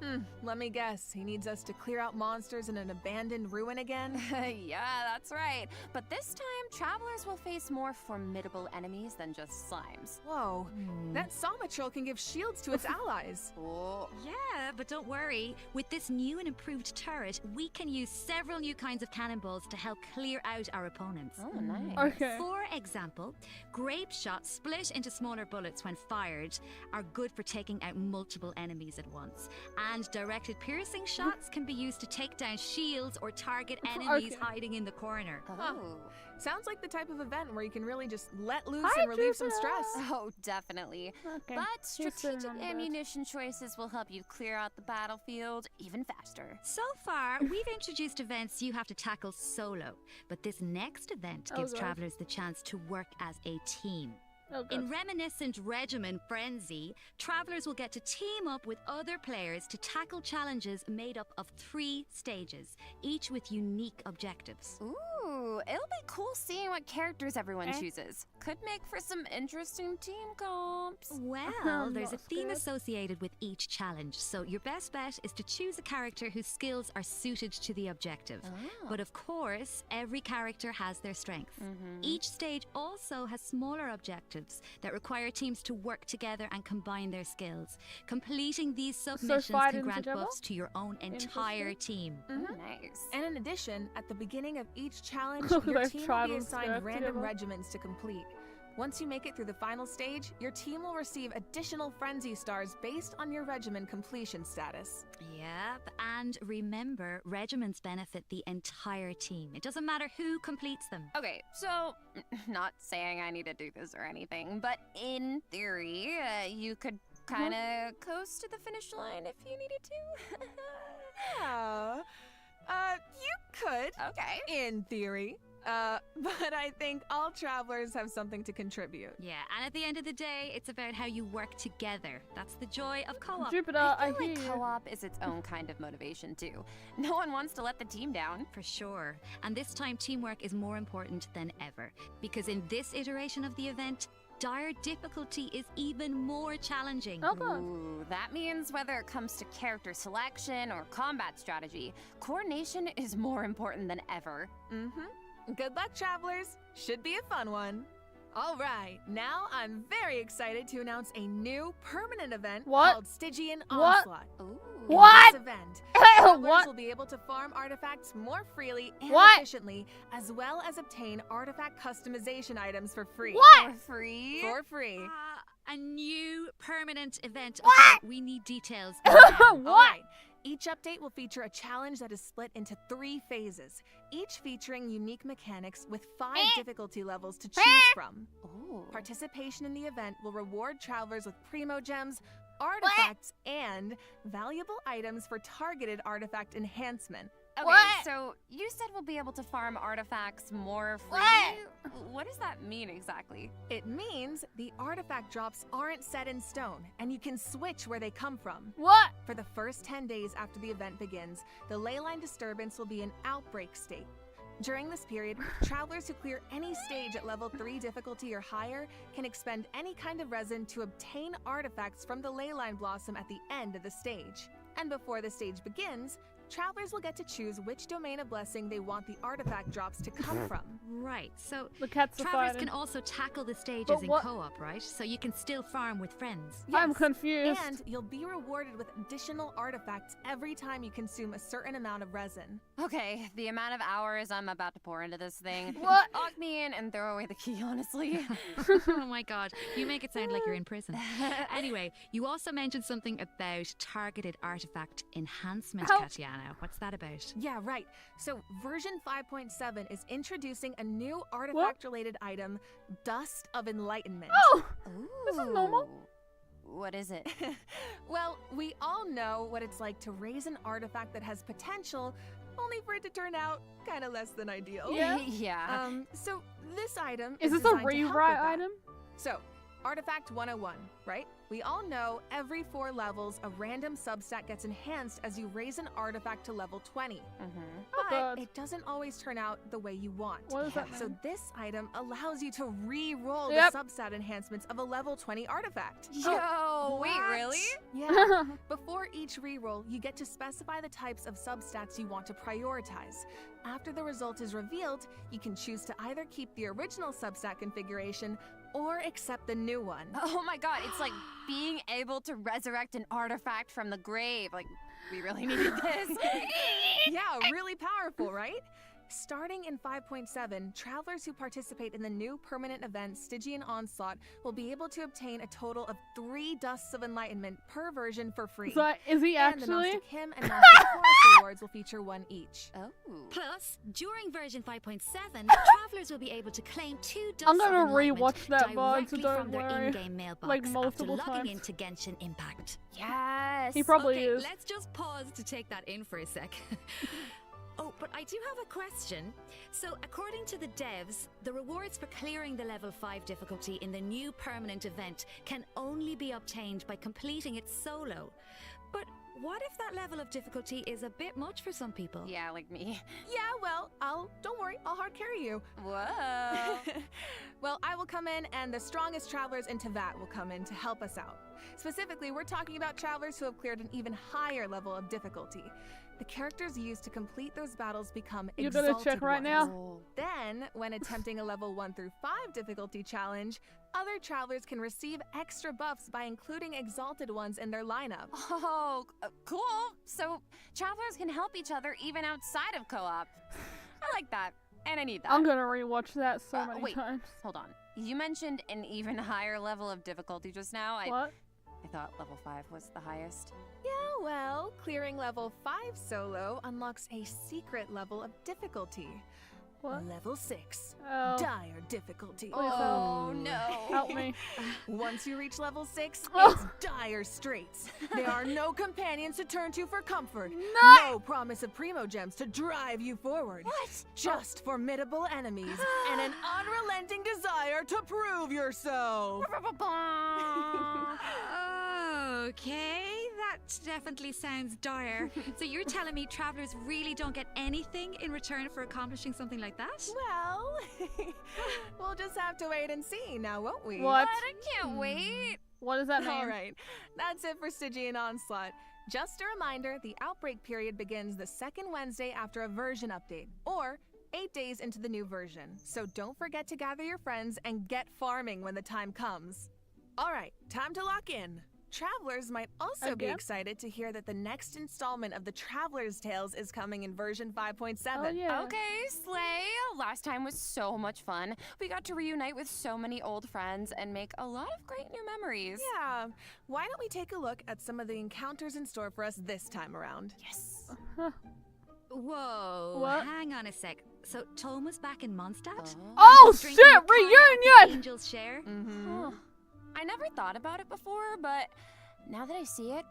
Let me guess, he needs us to clear out monsters in an abandoned ruin again? Yeah, that's right. But this time, travelers will face more formidable enemies than just slimes. Whoa, that Somatrol can give shields to its allies. Oh. Yeah, but don't worry. With this new and improved turret, we can use several new kinds of cannonballs to help clear out our opponents. Oh, nice. Okay. For example, grape shots split into smaller bullets when fired are good for taking out multiple enemies at once. And directed piercing shots can be used to take down shields or target enemies hiding in the corner. Oh. Sounds like the type of event where you can really just let loose and relieve some stress. Oh, definitely. Okay. But Just strategic remember. ammunition choices will help you clear out the battlefield even faster. So far, we've introduced events you have to tackle solo, but this next event gives travelers the chance to work as a team. In reminiscent Regimen Frenzy, travelers will get to team up with other players to tackle challenges made up of 3 stages, each with unique objectives. Ooh, it'll be cool seeing what characters everyone chooses. Could make for some interesting team comps. Well, there's a theme associated with each challenge, so your best bet is to choose a character whose skills are suited to the objective. But of course, every character has their strengths. Each stage also has smaller objectives that require teams to work together and combine their skills. Completing these submissions can grant buffs to your own entire team. Nice. And in addition, at the beginning of each challenge, your team will be assigned random regiments to complete. Once you make it through the final stage, your team will receive additional frenzy stars based on your regimen completion status. Yep, and remember, regiments benefit the entire team. It doesn't matter who completes them. Okay, so, not saying I need to do this or anything, but in theory, you could kind of coast to the finish line if you needed to. Yeah. You could. Okay. In theory. But I think all travelers have something to contribute. Yeah, and at the end of the day, it's about how you work together. That's the joy of co-op. Jupiter, I I feel hear like you. co-op is its own kind of motivation too. No one wants to let the team down. For sure. And this time, teamwork is more important than ever. Because in this iteration of the event, dire difficulty is even more challenging. Oh, God. Ooh, that means whether it comes to character selection or combat strategy, coordination is more important than ever. Good luck, travelers. Should be a fun one. All right, now I'm very excited to announce a new permanent event called Stygian Onslaught. Ooh. What? In this event, travelers What? will be able to farm artifacts more freely and What? efficiently, as well as obtain artifact customization items for free. What? For free? For free. A new permanent event. What? Okay, we need details. What? All right. Each update will feature a challenge that is split into 3 phases, each featuring unique mechanics with 5 difficulty levels to choose from. Ooh. Participation in the event will reward travelers with primo gems, artifacts, and valuable items for targeted artifact enhancement. Okay, What? so you said we'll be able to farm artifacts more freely? What does that mean exactly? It means the artifact drops aren't set in stone, and you can switch where they come from. What? For the first 10 days after the event begins, the leyline disturbance will be in outbreak state. During this period, travelers who clear any stage at level 3 difficulty or higher can expend any kind of resin to obtain artifacts from the leyline blossom at the end of the stage. And before the stage begins, travelers will get to choose which domain of blessing they want the artifact drops to come from. Right, so The cats are travelers fighting. can also tackle the stages But in what- co-op, right? So you can still farm with friends. I'm Yes, confused. And you'll be rewarded with additional artifacts every time you consume a certain amount of resin. Okay, the amount of hours I'm about to pour into this thing. What? Lock me in and throw away the key, honestly. Oh my god, you make it sound like you're in prison. Anyway, you also mentioned something about targeted artifact enhancement, How- Katiana. What's that about? Yeah, right. So version 5.7 is introducing a new artifact-related item, Dust of Enlightenment. Oh! This is normal. Ooh. What is it? Well, we all know what it's like to raise an artifact that has potential, only for it to turn out kind of less than ideal. Yeah. Yeah. So this item Is this a designed to help with rewrite that. item? So, Artifact 101, right? We all know every 4 levels, a random substat gets enhanced as you raise an artifact to level 20. Oh, But God. it doesn't always turn out the way you want. What does that So mean? this item allows you to re-roll Yep. the substat enhancements of a level 20 artifact. Yo, wait, What? really? Yeah. Before each reroll, you get to specify the types of substats you want to prioritize. After the result is revealed, you can choose to either keep the original substat configuration or accept the new one. Oh my god, it's like being able to resurrect an artifact from the grave. Like, we really needed this. Yeah, really powerful, right? Starting in 5.7, travelers who participate in the new permanent event Stygian Onslaught will be able to obtain a total of 3 Dusts of Enlightenment per version for free. So, is he And the actually? Gnostic Hymn and Gnostic Chorus rewards will feature 1 each. Oh. Plus, during version 5.7, travelers will be able to claim 2 Dusts I'm gonna of Enlightenment rewatch that VOD, so directly don't from their worry. in-game mailbox Like, after multiple logging times. into Genshin Impact. Yes. He probably Okay, is. let's just pause to take that in for a sec. Oh, but I do have a question. So, according to the devs, the rewards for clearing the level 5 difficulty in the new permanent event can only be obtained by completing it solo. But what if that level of difficulty is a bit much for some people? Yeah, like me. Yeah, well, don't worry, I'll hard carry you. Whoa. Well, I will come in, and the strongest travelers in Tevat will come in to help us out. Specifically, we're talking about travelers who have cleared an even higher level of difficulty. The characters used to complete those battles become You're gonna exalted check right ones. now? Then, when attempting a level 1 through 5 difficulty challenge, other travelers can receive extra buffs by including exalted ones in their lineup. Oh, cool. So travelers can help each other even outside of co-op. I like that. And I need that. I'm gonna rewatch that so many wait. times. Hold on. You mentioned an even higher level of difficulty just now. What? I thought level 5 was the highest. Yeah, well, clearing level 5 solo unlocks a secret level of difficulty. What? Level 6. Oh. Dire difficulty. Please Oh no. help me. Once you reach level 6, Oh. it's dire straits. There are no companions to turn to for comfort. No! No promise of primo gems to drive you forward. What? Just formidable enemies and an unrelenting desire to prove yourself. Okay, that definitely sounds dire. So you're telling me travelers really don't get anything in return for accomplishing something like that? Well, we'll just have to wait and see now, won't we? What? I can't wait. What does that mean? All right, that's it for Stygian Onslaught. Just a reminder, the outbreak period begins the second Wednesday after a version update, or 8 days into the new version. So don't forget to gather your friends and get farming when the time comes. All right, time to lock in. Travelers might also be Again? excited to hear that the next installment of the Traveler's Tales is coming in version 5.7. Oh yeah. Okay, Slay. Last time was so much fun. We got to reunite with so many old friends and make a lot of great new memories. Yeah, why don't we take a look at some of the encounters in store for us this time around? Yes. Whoa, What? hang on a sec. So Tom was back in Mondstadt? Oh Drinking shit! a pint Reunion! Angels share? Mm-hmm. Huh. I never thought about it before, but now that I see it,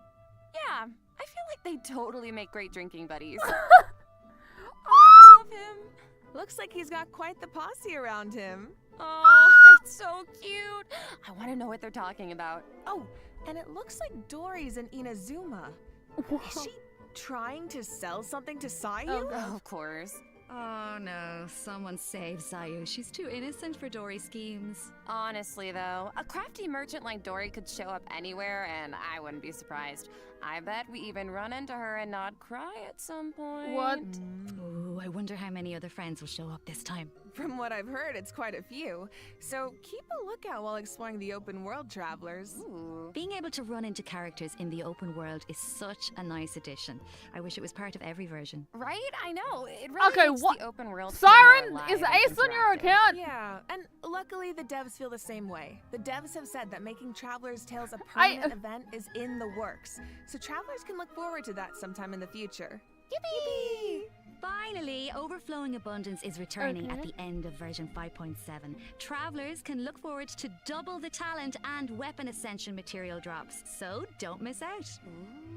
yeah, I feel like they totally make great drinking buddies. I love him. Looks like he's got quite the posse around him. Oh, it's so cute. I want to know what they're talking about. Oh, and it looks like Dory's in Inazuma. Is she trying to sell something to Sayu? Oh, God. Of course. Oh no, someone save Sayu. She's too innocent for Dory schemes. Honestly, though, a crafty merchant like Dory could show up anywhere, and I wouldn't be surprised. I bet we even run into her and not cry at some point. What? Ooh, I wonder how many other friends will show up this time. From what I've heard, it's quite a few. So keep a lookout while exploring the open world, travelers. Ooh. Being able to run into characters in the open world is such a nice addition. I wish it was part of every version. Right? I know. It really Okay, makes what? the open world feel more Siren alive is and Ace on your interactive. account. Yeah, and luckily the devs feel the same way. The devs have said that making Traveler's Tales a permanent event is in the works, so travelers can look forward to that sometime in the future. Yippee! Finally, Overflowing Abundance is returning at Okay. the end of version 5.7. Travelers can look forward to double the talent and weapon ascension material drops, so don't miss out.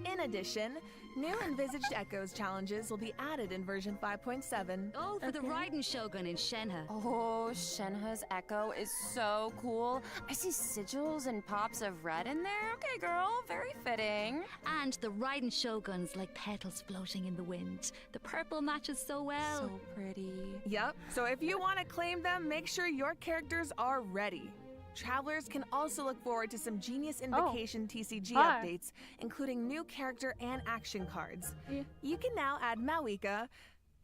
In addition, new Envisaged Echoes challenges will be added in version 5.7. Oh, for the Okay. Raiden Shogun in Shenhe. Oh, Shenhe's echo is so cool. I see sigils and pops of red in there. Okay, girl, very fitting. And the Raiden Shoguns like petals floating in the wind. The purple matches so well. So pretty. Yep, so if you want to claim them, make sure your characters are ready. Travelers can also look forward to some Genius Invocation TCG Hi. updates, including new character and action cards. Yeah. You can now add Malika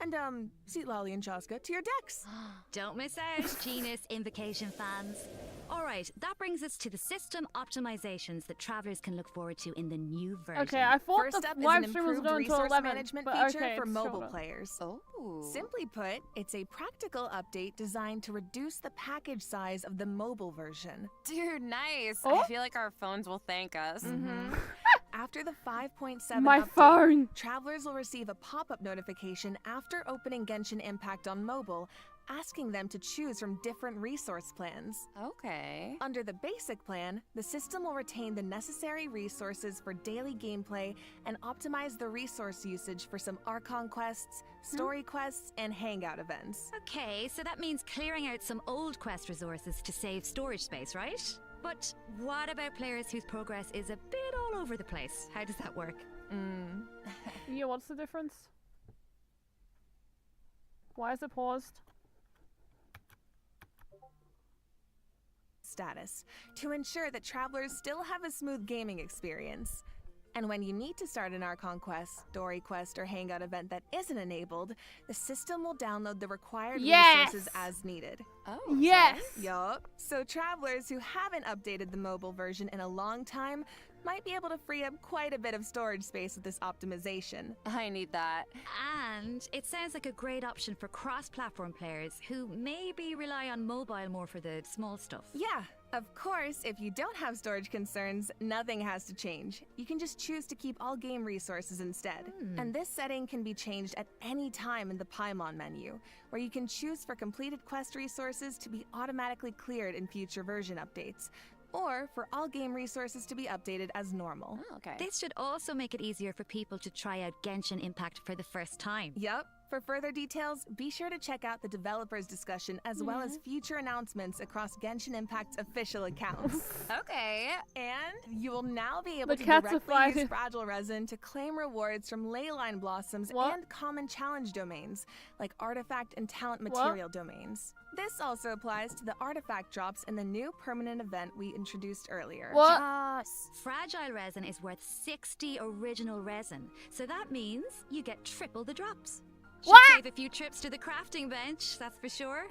and, Seat Lolly and Chaska to your decks. Don't miss out, Genius Invocation fans. Alright, that brings us to the system optimizations that travelers can look forward to in the new version. Okay, I thought First the up is live an stream was improved going to resource 11, management but feature okay, for it's mobile shorter. players. Oh. Simply put, it's a practical update designed to reduce the package size of the mobile version. Dude, nice. Oh? I feel like our phones will thank us. After the 5.7 My update, phone. travelers will receive a pop-up notification after opening Genshin Impact on mobile, asking them to choose from different resource plans. Okay. Under the basic plan, the system will retain the necessary resources for daily gameplay and optimize the resource usage for some Archon quests, story quests, and hangout events. Okay, so that means clearing out some old quest resources to save storage space, right? But what about players whose progress is a bit all over the place? How does that work? Yeah, what's the difference? Why is it paused? Status to ensure that travelers still have a smooth gaming experience. And when you need to start an Archon quest, story quest, or hangout event that isn't enabled, the system will download the required Yes! resources as needed. Oh. Yes! Yup. So travelers who haven't updated the mobile version in a long time might be able to free up quite a bit of storage space with this optimization. I need that. And it sounds like a great option for cross-platform players who maybe rely on mobile more for the small stuff. Yeah, of course, if you don't have storage concerns, nothing has to change. You can just choose to keep all game resources instead. And this setting can be changed at any time in the Paimon menu, where you can choose for completed quest resources to be automatically cleared in future version updates, or for all game resources to be updated as normal. Oh, okay. This should also make it easier for people to try out Genshin Impact for the first time. Yup. For further details, be sure to check out the developers' discussion as well as future announcements across Genshin Impact's official accounts. Okay. And you will now be able The to cats are directly fighting. use Fragile Resin to claim rewards from Leyline Blossoms and common challenge domains, like artifact and talent material domains. This also applies to the artifact drops in the new permanent event we introduced earlier. What? Yes. Fragile resin is worth 60 original resin, so that means you get triple the drops. Should save a few trips to the crafting bench, that's for sure.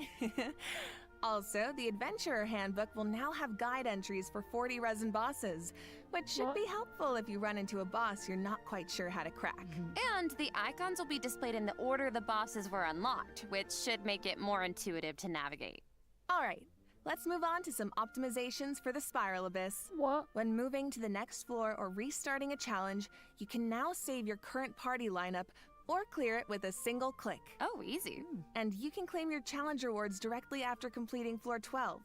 Also, the Adventurer Handbook will now have guide entries for 40 resin bosses, which should be helpful if you run into a boss you're not quite sure how to crack. And the icons will be displayed in the order the bosses were unlocked, which should make it more intuitive to navigate. Alright, let's move on to some optimizations for the Spiral Abyss. What? When moving to the next floor or restarting a challenge, you can now save your current party lineup or clear it with a single click. Oh, easy. And you can claim your challenge rewards directly after completing floor 12.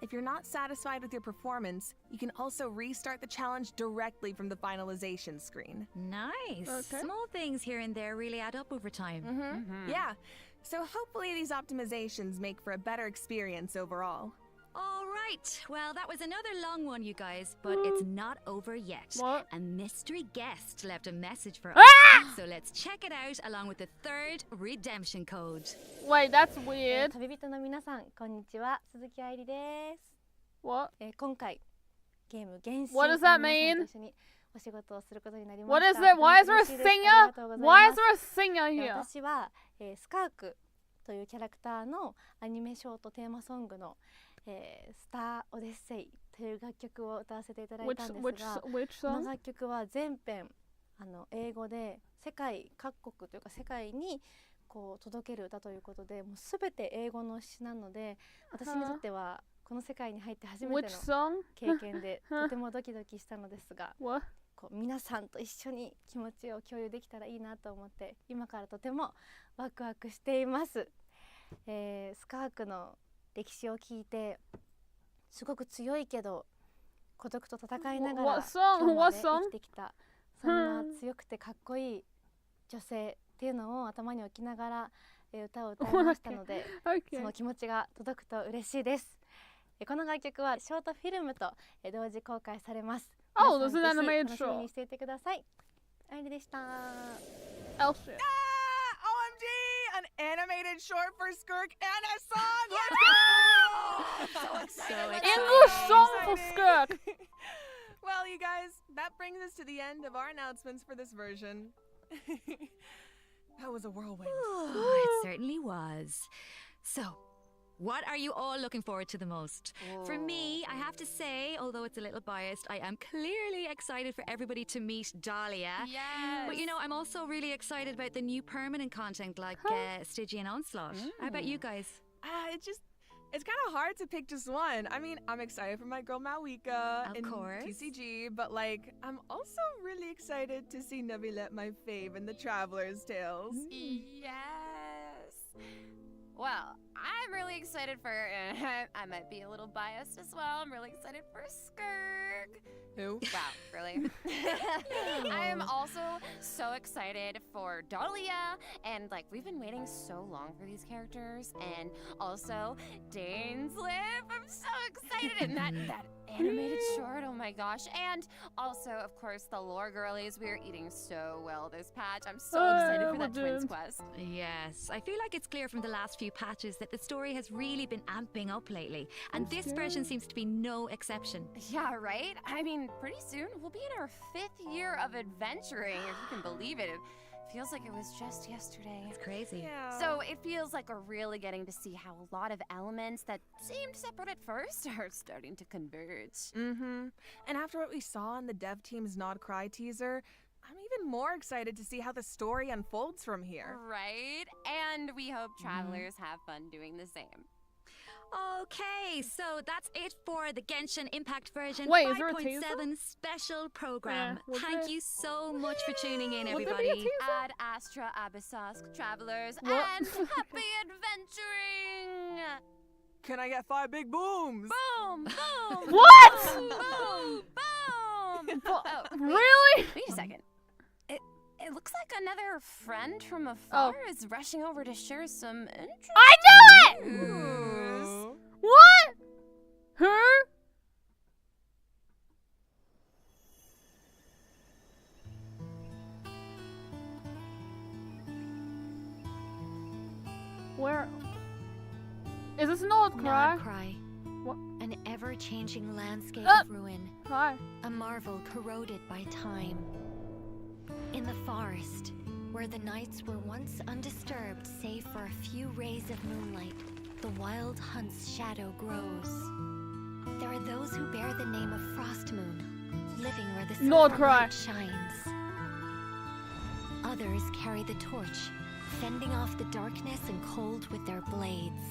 If you're not satisfied with your performance, you can also restart the challenge directly from the finalization screen. Nice. Okay. Small things here and there really add up over time. Yeah, so hopefully these optimizations make for a better experience overall. All right. Well, that was another long one, you guys, but it's not over yet. What? A mystery guest left a message for us. So let's check it out along with the third redemption code. Wait, that's weird. 旅人の皆さん、こんにちは。鈴木愛理です。 What? 今回ゲーム原神 What の does 皆さ that ん mean? と一緒にお仕事をすることになりま What し is た。 it? Why is there a 嬉しいです。あり singer? がとうござい Why ま is す。 there a singer here? 私は、スカークというキャラクターのアニメショートテーマソングの、スター・オデッセイという楽曲を歌わせていただい Which たんです which が、 which この song? 楽曲は全編英語で世界各国というか世界にこう届ける歌ということで、もうすべて英語の詩なので、私にとってはこの世界に入って初め Which ての song? 経験でとてもドキドキしたのですが、 What? こう皆さんと一緒に気持ちを共有できたらいいなと思って、今からとてもワクワクしています。スカークの歴史を聞いて、すごく強いけど孤独と戦いながら What song? 今日ま What で song? 生きてきた、そんな強くてかっこいい女性っていうのを頭に置きながら歌を歌いましたので、そ Okay. の気持ちが届くと嬉しいです。この楽曲はショートフィルムと同時公開されます。 Oh, 皆 there's さ an んぜひ animated 楽しみ short. にしていてください。あれでした。 Oh shit. OMG! An animated short for Skirk and a song! Let's go! English song for Skirk. Well, you guys, that brings us to the end of our announcements for this version. That was a whirlwind. It certainly was. So, what are you all looking forward to the most? For me, I have to say, although it's a little biased, I am clearly excited for everybody to meet Dahlia. Yes. But you know, I'm also really excited about the new permanent content like Stygian Onslaught. How about you guys? It's kind of hard to pick just one. I mean, I'm excited for my girl Malwika Of in course. TCG, but like, I'm also really excited to see Navilet, my fave, in the Traveler's Tales. Yes. Well, I'm really excited for, I might be a little biased as well. I'm really excited for Skirk. Who? Wow, really? I am also so excited for Dahlia, and like we've been waiting so long for these characters, and also Dane's Lip. I'm so excited, and that animated short. Oh my gosh! And also, of course, the lore girlies. We are eating so well this patch. I'm so excited for that twins quest. Yes, I feel like it's clear from the last few patches that the story has really been amping up lately, and this version seems to be no exception. Yeah, right? I mean, pretty soon we'll be in our 5th year of adventuring, if you can believe it. It feels like it was just yesterday. It's crazy. Yeah. So it feels like we're really getting to see how a lot of elements that seemed separate at first are starting to converge. Mm-hmm. And after what we saw in the dev team's Nod Cry teaser, I'm even more excited to see how the story unfolds from here. Right? And we hope travelers have fun doing the same. Okay, so that's it for the Genshin Impact version Wait, is there a teaser? 5.7 special program. Yeah, Thank you so much for tuning in, Would there be a everybody. teaser? Ad Astra Abyssosque travelers What? and happy adventuring! Can I get 5 big booms? Boom! Boom! What? Boom! Boom! Well, Oh, really? wait a second. It looks like another friend from afar is rushing over to share some interesting I knew it! news. What? Who? Where? Is this Nod Cry? Cry. What? An ever-changing landscape Ah! of ruin. Hi. A marvel corroded by time. In the forest, where the nights were once undisturbed save for a few rays of moonlight, the wild hunt's shadow grows. There are those who bear the name of Frostmoon, living where the Nod silver Cry. light shines. Others carry the torch, fending off the darkness and cold with their blades.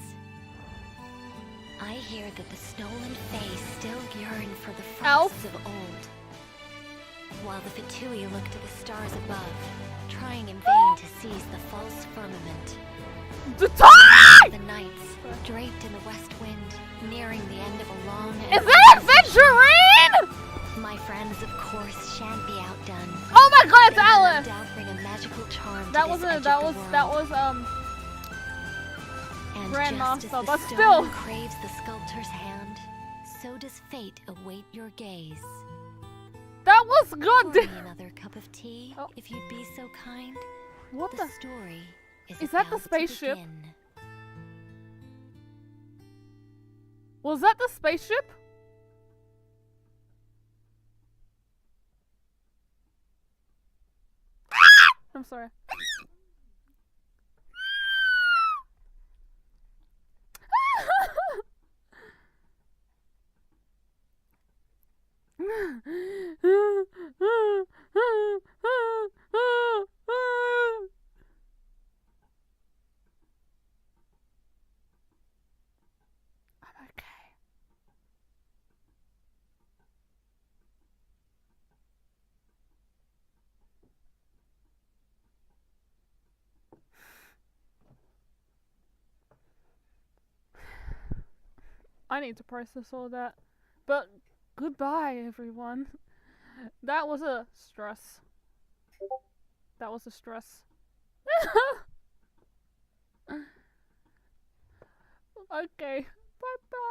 I hear that the Snow-Land Fae still yearn for the frosts of old. While the Fatui look to the stars above, trying in vain to seize the false firmament. The nights, draped in the west wind, nearing the end of a long and Is that Adventurine? my friends, of course, shan't be outdone. Oh my god, it's They will no Alice! doubt bring a magical charm That to was this edge of that the was world. And Grandmaster, just as but the still. stone craves the sculptor's hand, so does fate await your gaze. That was Pour good. me another cup of tea, Oh. if you'd be so kind. What The the? story Is that the about to spaceship? begin. Was that the spaceship? I'm sorry. I'm okay. I need to process all that. But goodbye, everyone. That was a stress. That was a stress. Okay. Bye bye.